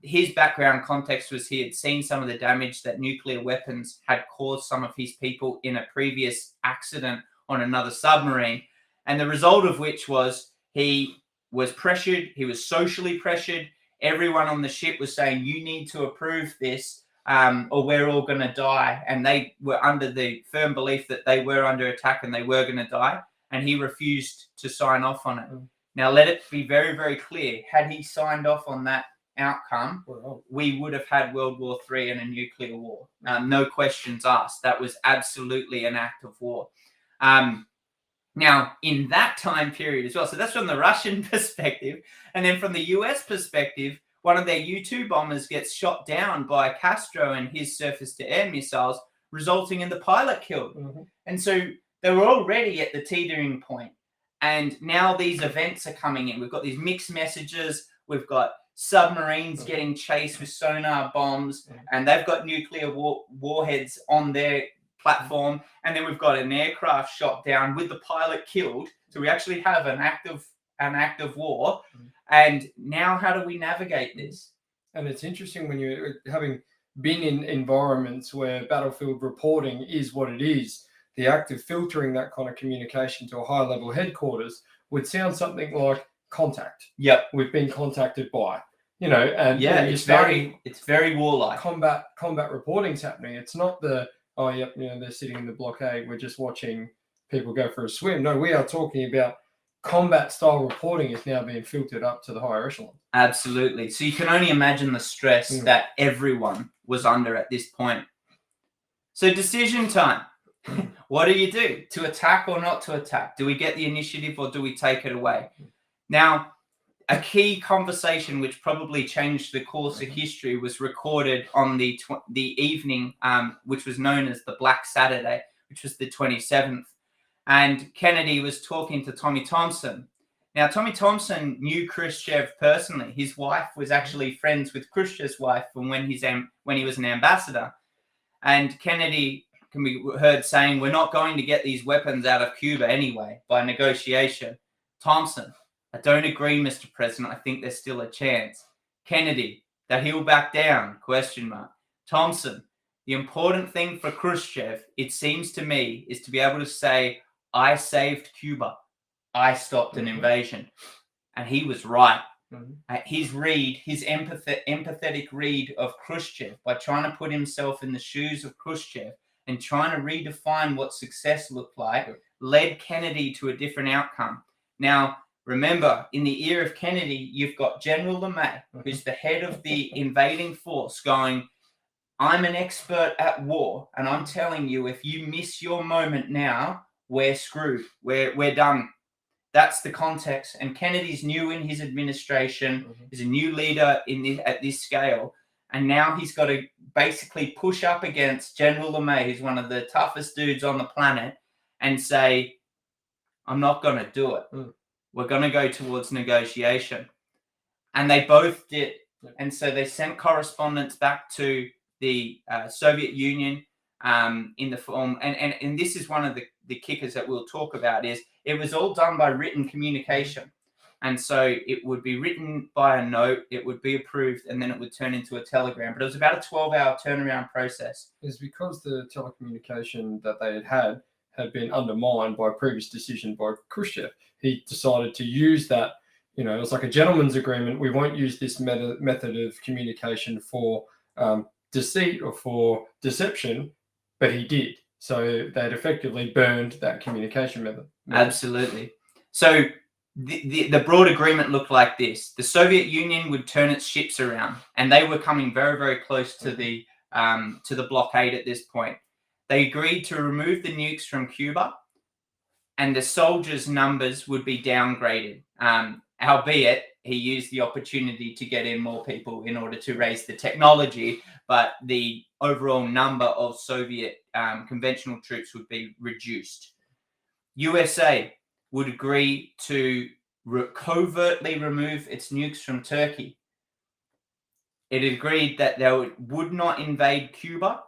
His background context was he had seen some of the damage that nuclear weapons had caused some of his people in a previous accident on another submarine. And the result of which was he was pressured. He was socially pressured. Everyone on the ship was saying, you need to approve this, or we're all going to die. And they were under the firm belief that they were under attack and they were going to die. And he refused to sign off on it. Now, let it be very, very clear. Had he signed off on that outcome, we would have had World War III and a nuclear war. No questions asked. That was absolutely an act of war. Now, in that time period as well, so that's from the Russian perspective. And then from the US perspective, one of their U-2 bombers gets shot down by Castro and his surface-to-air missiles, resulting in the pilot killed. And so they were already at the teetering point. And now these events are coming in. We've got these mixed messages. We've got submarines getting chased with sonar bombs, and they've got nuclear warheads on their platform. And then we've got an aircraft shot down with the pilot killed. So we actually have an act of war. And now how do we navigate this? And it's interesting when you're having been in environments where battlefield reporting is what it is, the act of filtering that kind of communication to a high level headquarters would sound something like contact. Yep. We've been contacted by, and yeah, it's very warlike. Combat reporting's happening. It's not the, oh, yep, they're sitting in the blockade, we're just watching people go for a swim. No, we are talking about combat style reporting is now being filtered up to the higher echelon. Absolutely. So you can only imagine the stress that everyone was under at this point. So decision time. What do you do? To attack or not to attack? Do we get the initiative or do we take it away? Now, a key conversation which probably changed the course of history was recorded on the evening, which was known as the Black Saturday, which was the 27th. And Kennedy was talking to Tommy Thompson. Now, Tommy Thompson knew Khrushchev personally. His wife was actually friends with Khrushchev's wife from when he was an ambassador. And Kennedy can be heard saying, we're not going to get these weapons out of Cuba anyway by negotiation. Thompson, I don't agree, Mr. President. I think there's still a chance. Kennedy, that he'll back down, ? Thompson, the important thing for Khrushchev, it seems to me, is to be able to say, I saved Cuba. I stopped an invasion. And he was right. His empathetic read of Khrushchev, by trying to put himself in the shoes of Khrushchev and trying to redefine what success looked like, led Kennedy to a different outcome. Now, remember, in the ear of Kennedy, you've got General LeMay, who's the head of the invading force, going, I'm an expert at war, and I'm telling you, if you miss your moment now, we're screwed. We're done. That's the context. And Kennedy's new in his administration, is a new leader at this scale. And now he's got to basically push up against General LeMay, who's one of the toughest dudes on the planet, and say, I'm not going to do it. We're going to go towards negotiation. And they both did. And so they sent correspondence back to the Soviet Union in the form, and this is one of the kickers that we'll talk about, is it was all done by written communication. And so it would be written by a note, it would be approved, and then it would turn into a telegram. But it was about a 12-hour turnaround process. It's because the telecommunication that they had been undermined by a previous decision by Khrushchev. He decided to use that, it was like a gentleman's agreement. We won't use this method of communication for deceit or for deception, but he did. So they'd effectively burned that communication method. Absolutely. So the broad agreement looked like this. The Soviet Union would turn its ships around, and they were coming very, very close to the blockade at this point. They agreed to remove the nukes from Cuba, and the soldiers' numbers would be downgraded. Albeit, he used the opportunity to get in more people in order to raise the technology, but the overall number of Soviet conventional troops would be reduced. USA would agree to covertly remove its nukes from Turkey. It agreed that they would not invade Cuba,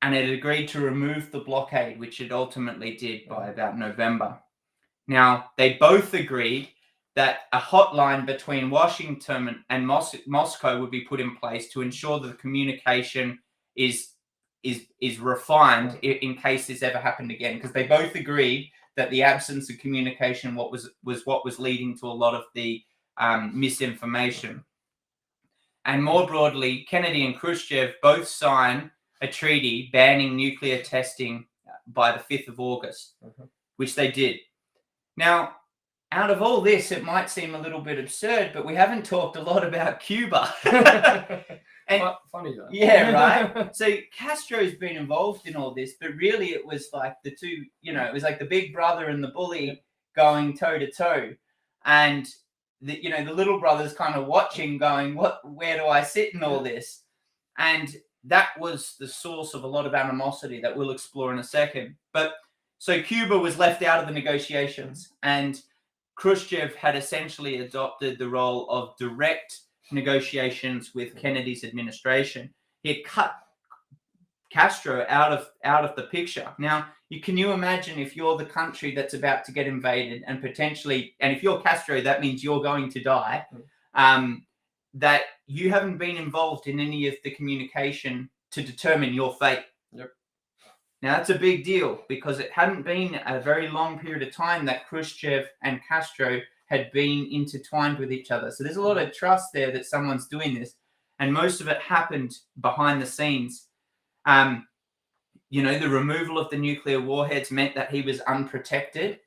and it agreed to remove the blockade, which it ultimately did by about November. Now, they both agreed that a hotline between Washington and Moscow would be put in place to ensure that the communication is refined in case this ever happened again, because they both agreed that the absence of communication was what was leading to a lot of the misinformation. And more broadly, Kennedy and Khrushchev both signed a treaty banning nuclear testing by the 5th of August, which they did. Now, out of all this, it might seem a little bit absurd, but we haven't talked a lot about Cuba. And, funny though. Yeah, right? So Castro's been involved in all this, but really it was like the two, it was like the big brother and the bully going toe to toe. And the little brother's kind of watching, going, where do I sit in all this? And that was the source of a lot of animosity that we'll explore in a second. But so Cuba was left out of the negotiations, and Khrushchev had essentially adopted the role of direct negotiations with Kennedy's administration. He had cut Castro out of the picture. Now, can you imagine if you're the country that's about to get invaded and potentially, and if you're Castro, that means you're going to die, that you haven't been involved in any of the communication to determine your fate. Yep. Now, that's a big deal because it hadn't been a very long period of time that Khrushchev and Castro had been intertwined with each other. So there's a lot of trust there that someone's doing this. And most of it happened behind the scenes. The removal of the nuclear warheads meant that he was unprotected.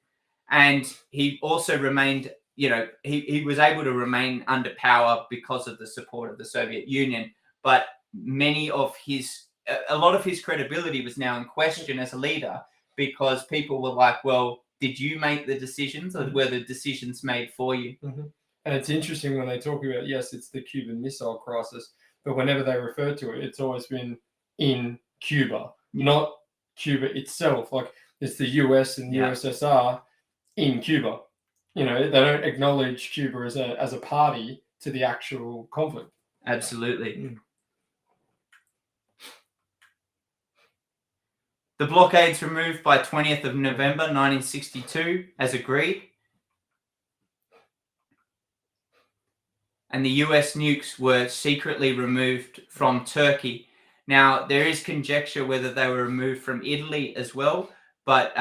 And he also remained, he was able to remain under power because of the support of the Soviet Union. But a lot of his credibility was now in question as a leader because people were like, well, did you make the decisions or were the decisions made for you? Mm-hmm. And it's interesting when they talk about, yes, it's the Cuban Missile Crisis, but whenever they refer to it, it's always been in Cuba, not Cuba itself. Like it's the US and the USSR in Cuba. They don't acknowledge Cuba as a party to the actual conflict. Absolutely. Mm. The blockades removed by 20th of November 1962 as agreed. And the US nukes were secretly removed from Turkey. Now, there is conjecture whether they were removed from Italy as well, but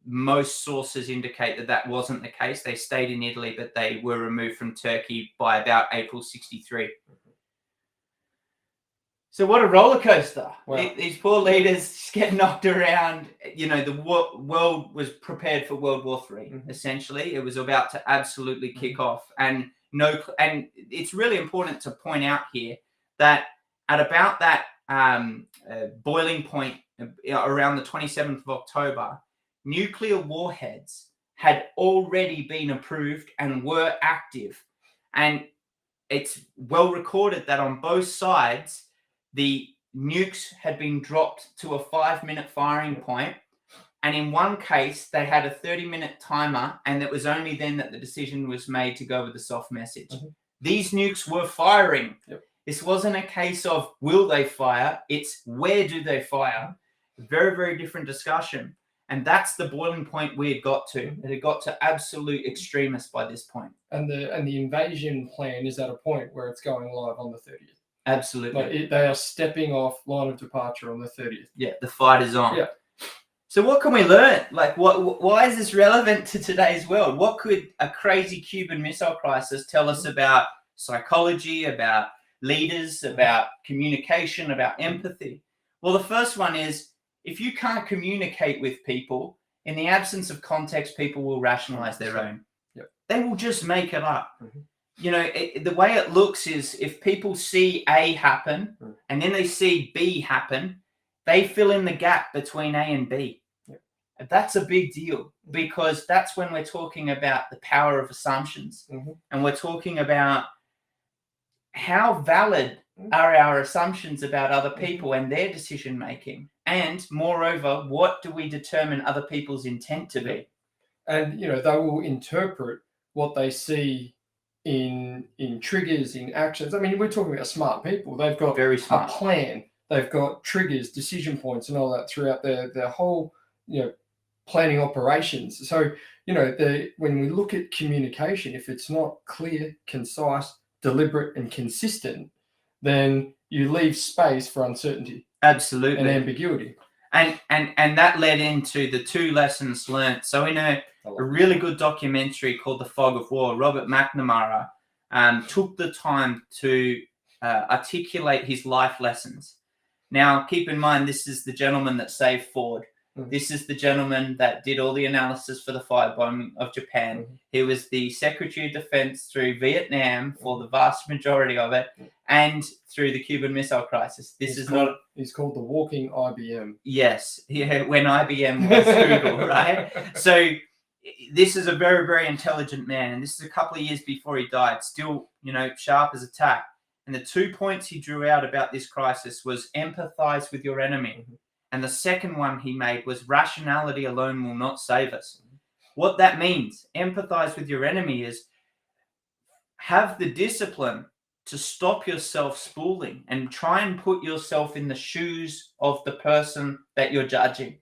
most sources indicate that wasn't the case. They stayed in Italy, but they were removed from Turkey by about April 1963. So what a roller coaster. Wow. These poor leaders get knocked around. The world was prepared for World War III, essentially. It was about to absolutely kick off. And it's really important to point out here that at about that boiling point around the 27th of October, nuclear warheads had already been approved and were active. And it's well recorded that on both sides, the nukes had been dropped to a 5-minute firing point. And in one case, they had a 30-minute timer, and it was only then that the decision was made to go with the soft message. These nukes were firing. Yep. This wasn't a case of will they fire, it's where do they fire. Very, very different discussion. And that's the boiling point we had got to. It had got to absolute extremists by this point. And the invasion plan is at a point where it's going live on the 30th. Absolutely. They are stepping off line of departure on the 30th. Yeah, the fight is on. Yeah. So what can we learn? Why is this relevant to today's world? What could a crazy Cuban Missile Crisis tell us about psychology, about leaders, about communication, about empathy? Well, the first one is, if you can't communicate with people, in the absence of context, people will rationalize their own. Yep. They will just make it up. The way it looks is if people see A happen and then they see B happen, they fill in the gap between A and B. Yep. That's a big deal because that's when we're talking about the power of assumptions. And we're talking about how valid are our assumptions about other people and their decision making. And moreover, what do we determine other people's intent to be? And, they will interpret what they see in triggers, in actions. I mean, we're talking about smart people. They've got very smart. A plan. They've got triggers, decision points, and all that throughout their whole, planning operations. So, when we look at communication, if it's not clear, concise, deliberate, and consistent, then you leave space for uncertainty. Absolutely. And ambiguity. And that led into the 2 lessons learned. So in a really good documentary called The Fog of War, Robert McNamara took the time to articulate his life lessons. Now, keep in mind, this is the gentleman that saved Ford. This is the gentleman that did all the analysis for the firebombing of Japan. He was the Secretary of Defense through Vietnam for the vast majority of it and through the Cuban Missile Crisis. He's called the walking IBM. Yes, when IBM was Google, right? So this is a very, very intelligent man. And this is a couple of years before he died, still, sharp as a tack. And the 2 points he drew out about this crisis was empathize with your enemy. And the second one he made was rationality alone will not save us. What that means, empathize with your enemy, is have the discipline to stop yourself spooling and try and put yourself in the shoes of the person that you're judging.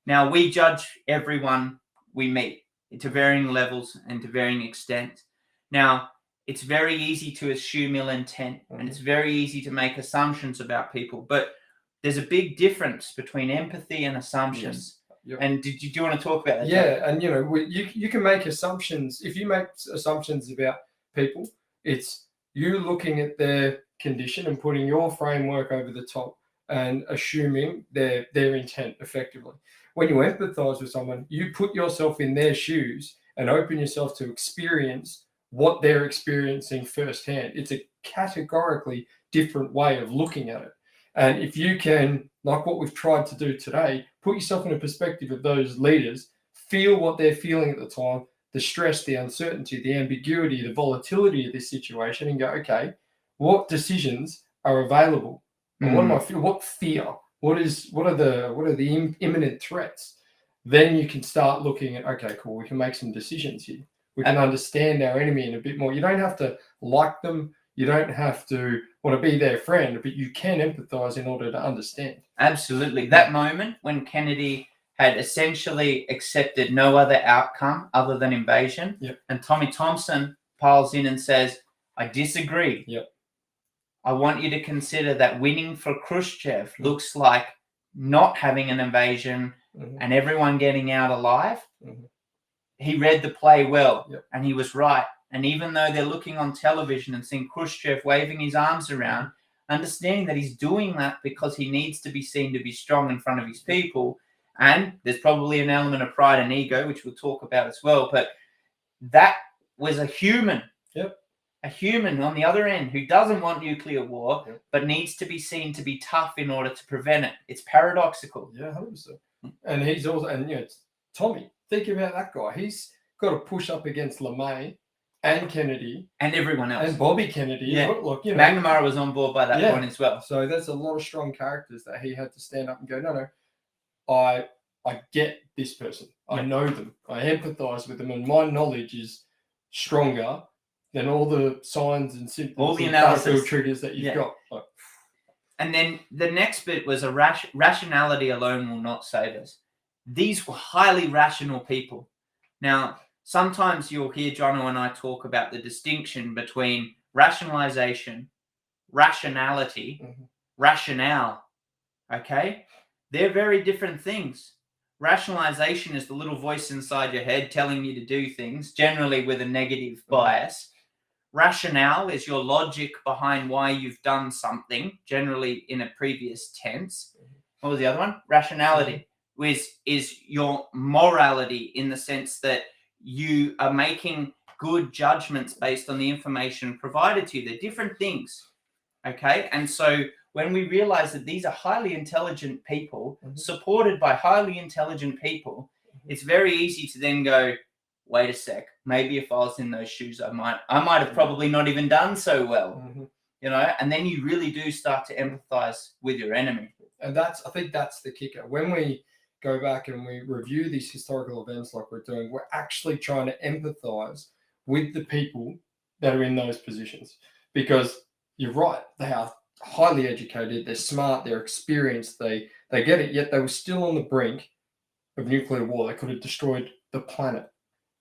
Now, we judge everyone we meet to varying levels and to varying extent. Now, it's very easy to assume ill intent, and it's very easy to make assumptions about people, but there's a big difference between empathy and assumptions. Yep. And do you want to talk about that? Yeah, and you can make assumptions. If you make assumptions about people, it's you looking at their condition and putting your framework over the top and assuming their intent effectively. When you empathize with someone, you put yourself in their shoes and open yourself to experience what they're experiencing firsthand. It's a categorically different way of looking at it. And if you can, like what we've tried to do today, put yourself in a perspective of those leaders, feel what they're feeling at the time, the stress, the uncertainty, the ambiguity, the volatility of this situation, and go, okay, what decisions are available? And what am I feeling? What fear? What are the imminent threats? Then you can start looking at, okay, cool, we can make some decisions here. We can understand our enemy in a bit more. You don't have to like them. You don't have to want to be their friend, but you can empathize in order to understand. Absolutely. That moment when Kennedy had essentially accepted no other outcome other than invasion, and Tommy Thompson piles in and says, I disagree. I want you to consider that winning for Khrushchev looks like not having an invasion and everyone getting out alive. He read the play well, and he was right. And even though they're looking on television and seeing Khrushchev waving his arms around, understanding that he's doing that because he needs to be seen to be strong in front of his people. And there's probably an element of pride and ego, which we'll talk about as well. But that was a human. A human on the other end who doesn't want nuclear war, but needs to be seen to be tough in order to prevent it. It's paradoxical. Yeah, 100%. And he's also, and Tommy, think about that guy. He's got to push up against LeMay and Kennedy and everyone else, and Bobby Kennedy. Look, McNamara was on board by that point as well. So there's a lot of strong characters that he had to stand up and go, no, I get this person. I know them. I empathize with them, and my knowledge is stronger than all the signs and symptoms, all the analysis triggers that you've got. And then the next bit was rationality alone will not save us. These were highly rational people. Now, sometimes you'll hear Jono and I talk about the distinction between rationalization, rationality, rationale. Okay? They're very different things. Rationalization is the little voice inside your head telling you to do things, generally with a negative bias. Rationale is your logic behind why you've done something, generally in a previous tense. What was the other one? Rationality is your morality, in the sense that you are making good judgments based on the information provided to you. They're different things. Okay? And so when we realize that these are highly intelligent people, supported by highly intelligent people, it's very easy to then go, wait a sec, maybe if I was in those shoes, I might have probably not even done so well, and then you really do start to empathize with your enemy. And I think that's the kicker. When we go back and we review these historical events like we're doing, we're actually trying to empathize with the people that are in those positions, because you're right, they are highly educated, they're smart, they're experienced, they get it, yet they were still on the brink of nuclear war. They could have destroyed the planet,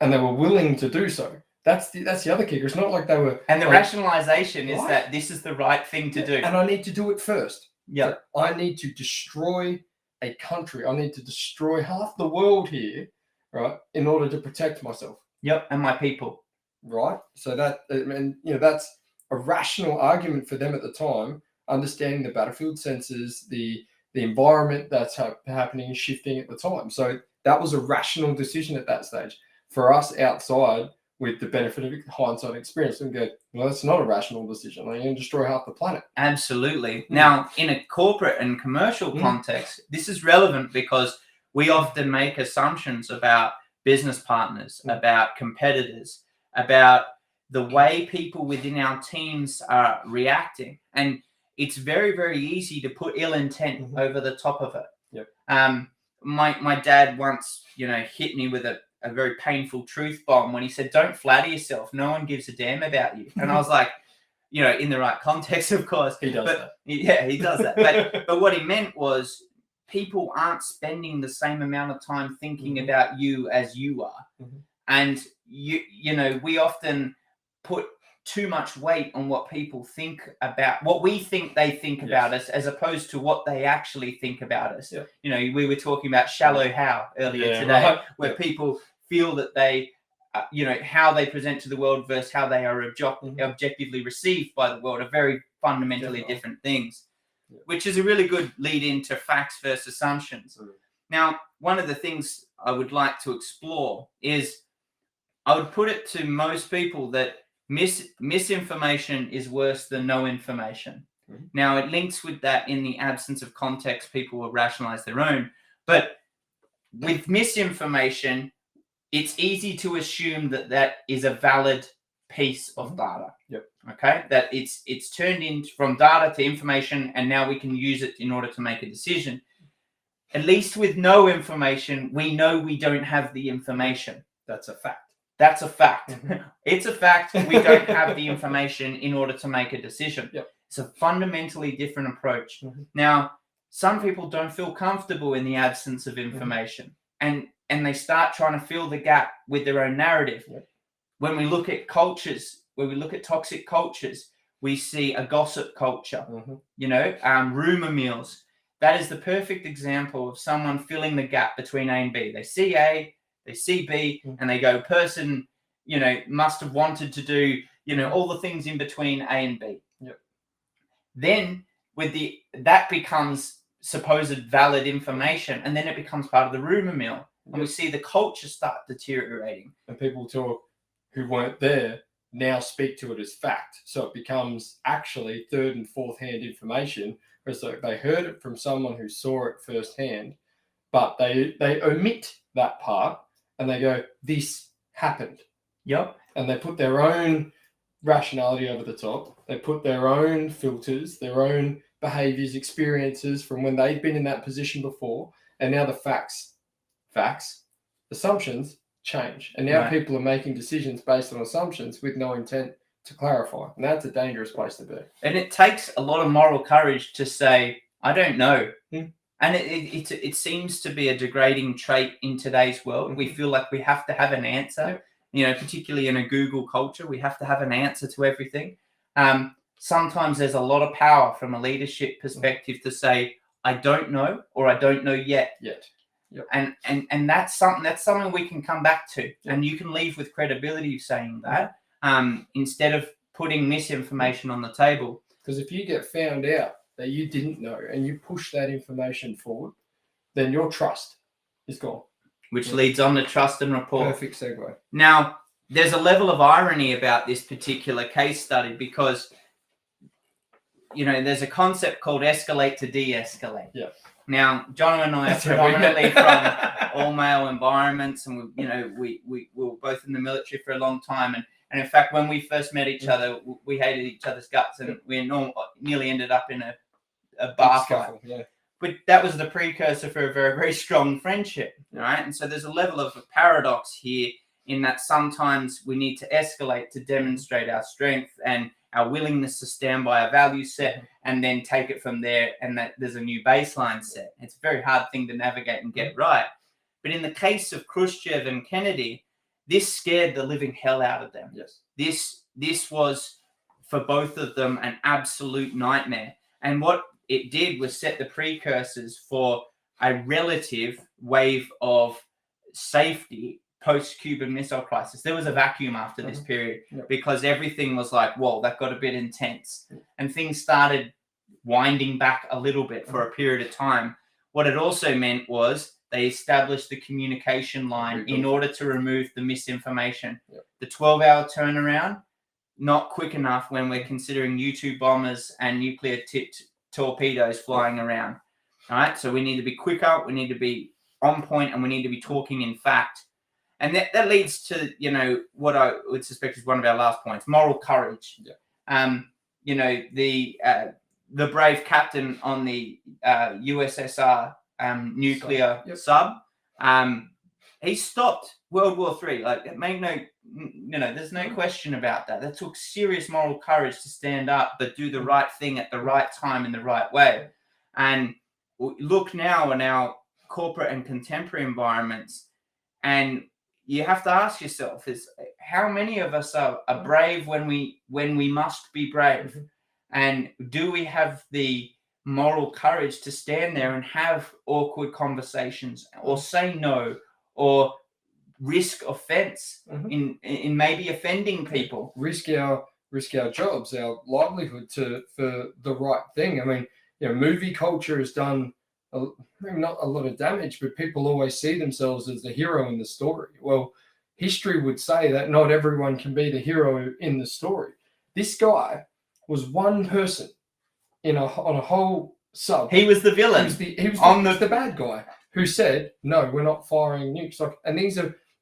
and they were willing to do so. That's the other kicker. It's not like they were. And the rationalization is that this is the right thing to do, and I need to do it first. Yeah, so I need to destroy a country. I need to destroy half the world here, right, in order to protect myself. Yep, and my people. Right. So that's a rational argument for them at the time, understanding the battlefield senses, the environment that's happening and shifting at the time. So that was a rational decision at that stage. For us outside, with the benefit of hindsight experience, we go, well, that's not a rational decision. You're going to destroy half the planet. Absolutely. Now, in a corporate and commercial context, this is relevant because we often make assumptions about business partners, about competitors, about the way people within our teams are reacting. And it's very, very easy to put ill intent over the top of it. My dad once, hit me with a very painful truth bomb when he said, don't flatter yourself. No one gives a damn about you. And I was like, in the right context, of course. He does that. Yeah, he does that. But what he meant was people aren't spending the same amount of time thinking about you as you are. And we often put too much weight on what people think about, what we think they think about us, as opposed to what they actually think about us. We were talking about shallow how earlier today, where people feel that they how they present to the world versus how they are objectively received by the world are very fundamentally different things, which is a really good lead into facts versus assumptions. Now, one of the things I would like to explore is, I would put it to most people that misinformation is worse than no information. Now, it links with that in the absence of context, people will rationalize their own. But with misinformation, it's easy to assume that that is a valid piece of data. Okay, that it's turned from data to information, and now we can use it in order to make a decision. At least with no information, we know we don't have the information. That's a fact. That's a fact. It's a fact. We don't have the information in order to make a decision. It's a fundamentally different approach. Now, some people don't feel comfortable in the absence of information, and they start trying to fill the gap with their own narrative. When we look at cultures, when we look at toxic cultures, we see a gossip culture, rumor mills. That is the perfect example of someone filling the gap between A and B. They see A, they see B, and they go, person, must have wanted to do, all the things in between A and B. Then that becomes supposed valid information, and then it becomes part of the rumor mill. And we see the culture start deteriorating. And people who weren't there now speak to it as fact. So it becomes actually third and fourth hand information, whereas they heard it from someone who saw it firsthand, but they omit that part and they go, this happened. And they put their own rationality over the top. They put their own filters, their own behaviors, experiences from when they've been in that position before. And now the facts, assumptions change. And now people are making decisions based on assumptions with no intent to clarify. And that's a dangerous place to be. And it takes a lot of moral courage to say, I don't know. And it seems to be a degrading trait in today's world. We feel like we have to have an answer, particularly in a Google culture, we have to have an answer to everything. Sometimes there's a lot of power from a leadership perspective to say, I don't know, or I don't know yet. And that's something we can come back to. And you can leave with credibility saying that, instead of putting misinformation on the table. Because if you get found out that you didn't know and you push that information forward, then your trust is gone. Which leads on to trust and rapport. Perfect segue. Now, there's a level of irony about this particular case study because, there's a concept called escalate to de-escalate. Now, John and I are predominantly from all-male environments, and we were both in the military for a long time. And in fact, when we first met each other, we hated each other's guts, and we nearly ended up in a bar fight. But that was the precursor for a very, very strong friendship, right? And so there's a level of a paradox here in that sometimes we need to escalate to demonstrate our strength and our willingness to stand by a value set, and then take it from there, and that there's a new baseline set. It's a very hard thing to navigate and get right. But in the case of Khrushchev and Kennedy, this scared the living hell out of them. This was, for both of them, an absolute nightmare. And what it did was set the precursors for a relative wave of safety post-Cuban Missile Crisis. There was a vacuum after this period because everything was like, whoa, that got a bit intense. And things started winding back a little bit for a period of time. What it also meant was they established the communication line in order to remove the misinformation. The 12-hour turnaround, not quick enough when we're considering U-2 bombers and nuclear-tipped torpedoes flying around. All right, so we need to be quicker, we need to be on point, and we need to be talking in fact. And that leads to, what I would suspect is one of our last points, moral courage. The brave captain on the USSR nuclear sub, he stopped World War III, like, it made no, there's no question about that. That took serious moral courage to stand up, but do the right thing at the right time in the right way. And look now in our corporate and contemporary environments, and you have to ask yourself: is how many of us are brave when we must be brave, and do we have the moral courage to stand there and have awkward conversations, or say no, or risk offense in maybe offending people, risk our jobs, our livelihood for the right thing. I mean, movie culture has done maybe not a lot of damage, but people always see themselves as the hero in the story. Well, history would say that not everyone can be the hero in the story. This guy was one person on a whole sub. He was the villain. He was the bad guy who said, "No, we're not firing nukes." And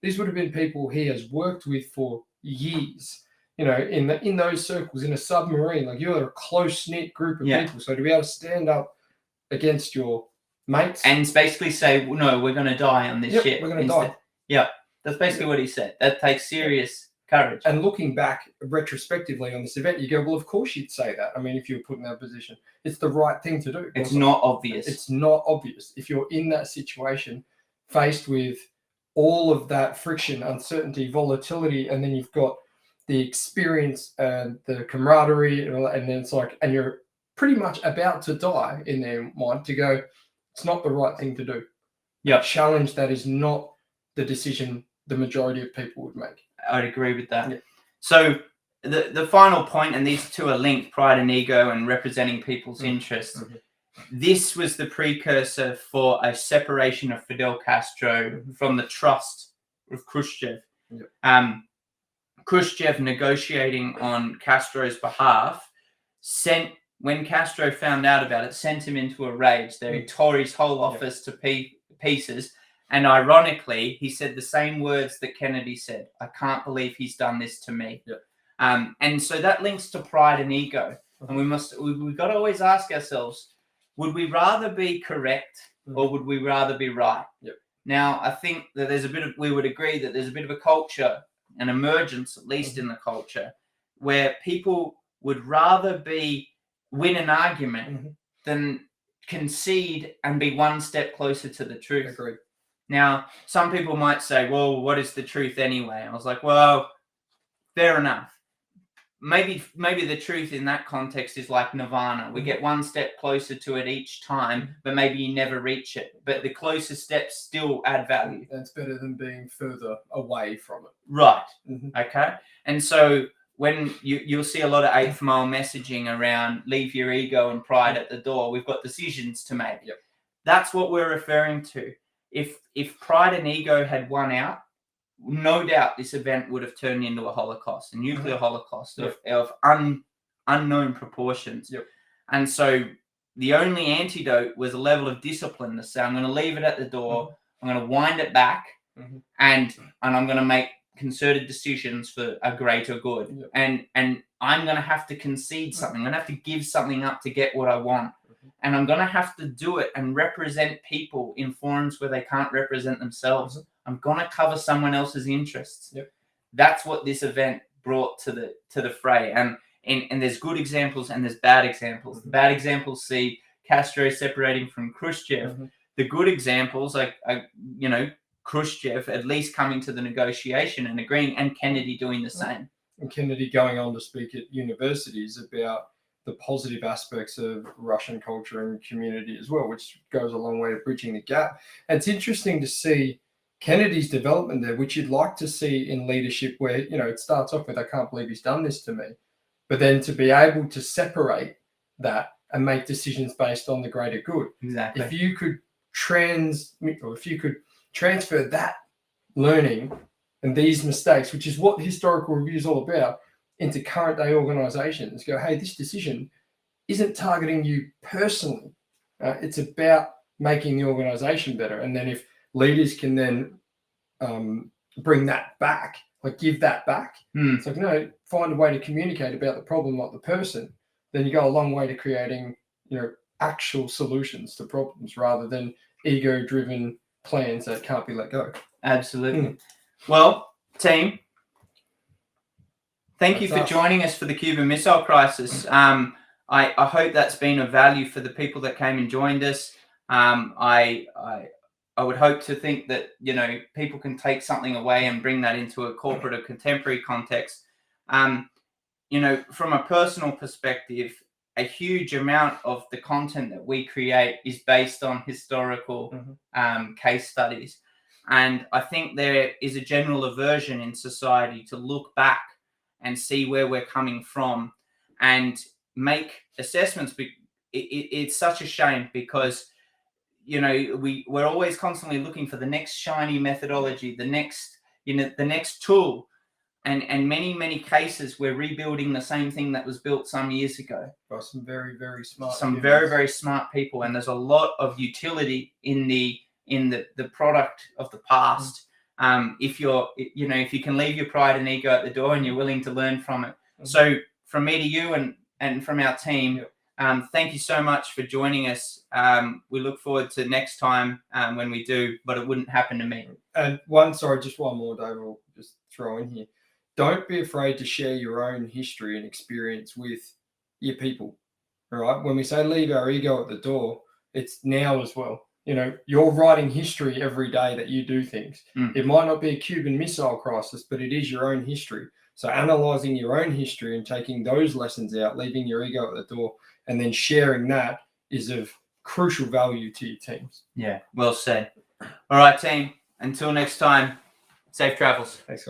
these would have been people he has worked with for years. In those circles, in a submarine, like, you're a close-knit group of people. So to be able to stand up against your mates and basically say, "No, we're going to die on this ship. We're going to die." Yeah, that's basically what he said. That takes serious courage. And looking back retrospectively on this event, you go, well, of course you'd say that. I mean, if you were put in that position, it's the right thing to do. It's not obvious. It's not obvious. If you're in that situation, faced with all of that friction, uncertainty, volatility, and then you've got the experience and the camaraderie, and then it's like, and you're pretty much about to die in their mind, to go, it's not the right thing to do. Yeah. Challenge that is not the decision the majority of people would make. I'd agree with that. Yeah. So the final point, and these two are linked, pride and ego and representing people's interests. This was the precursor for a separation of Fidel Castro from the trust of Khrushchev. Khrushchev, negotiating on Castro's behalf, when Castro found out about it, sent him into a rage. There, he tore his whole office to pieces. And ironically, he said the same words that Kennedy said: "I can't believe he's done this to me." And so that links to pride and ego. And we've got to always ask ourselves, would we rather be correct or would we rather be right? Now, I think that we would agree that there's a bit of a culture, an emergence, at least in the culture, where people would rather win an argument than concede and be one step closer to the truth. Agreed. Now, some people might say, well, what is the truth anyway? I was like, well, fair enough. Maybe the truth in that context is like nirvana. We get one step closer to it each time, but maybe you never reach it. But the closer steps still add value. That's better than being further away from it. Right. Okay. And so when you'll see a lot of eighth mile messaging around leave your ego and pride at the door, we've got decisions to make. That's what we're referring to. If pride and ego had won out, no doubt this event would have turned into a holocaust, a nuclear holocaust of unknown proportions. And so the only antidote was a level of discipline to say, I'm going to leave it at the door, I'm going to wind it back, and I'm going to make concerted decisions for a greater good. And I'm going to have to concede something. I'm going to have to give something up to get what I want. And I'm going to have to do it and represent people in forums where they can't represent themselves. I'm going to cover someone else's interests. That's what this event brought to the fray. And there's good examples and there's bad examples. The bad examples see Castro separating from Khrushchev. The good examples, like Khrushchev at least coming to the negotiation and agreeing, and Kennedy doing the same. And Kennedy going on to speak at universities about the positive aspects of Russian culture and community as well, which goes a long way to bridging the gap. And it's interesting to see Kennedy's development there, which you'd like to see in leadership, where, it starts off with, I can't believe he's done this to me. But then to be able to separate that and make decisions based on the greater good. Exactly. If you could transfer that learning and these mistakes, which is what historical review is all about, into current day organizations, go, hey, this decision isn't targeting you personally. It's about making the organization better. And then if leaders can then bring that back, like give that back, it's like, no, find a way to communicate about the problem, not the person, then you go a long way to creating, actual solutions to problems rather than ego-driven plans that can't be let go. Absolutely. Well, team, thank you That's for us. joining us for the Cuban Missile Crisis. I hope that's been of value for the people that came and joined us. I would hope to think that, you know, people can take something away and bring that into a corporate or contemporary context. You know, from a personal perspective, a huge amount of the content that we create is based on historical case studies. And I think there is a general aversion in society to look back and see where we're coming from and make assessments. It's such a shame because, you know, we're always constantly looking for the next shiny methodology, the next, you know, the next tool. And many cases we're rebuilding the same thing that was built some years ago by some very, very smart some humans. very smart people, and there's a lot of utility in the product of the past. If you're, you know, if you can leave your pride and ego at the door and you're willing to learn from it. So from me to you and from our team, thank you so much for joining us. We look forward to next time when we do, but it wouldn't happen to me. And just one more, Dave, I'll just throw in here. Don't be afraid to share your own history and experience with your people, all right? When we say leave our ego at the door, it's now as well. You know, you're writing history every day that you do things. It might not be a Cuban Missile Crisis, but it is your own history. So analysing your own history and taking those lessons out, leaving your ego at the door, and then sharing that is of crucial value to your teams. Yeah, well said. All right, team. Until next time, safe travels. Thanks, guys.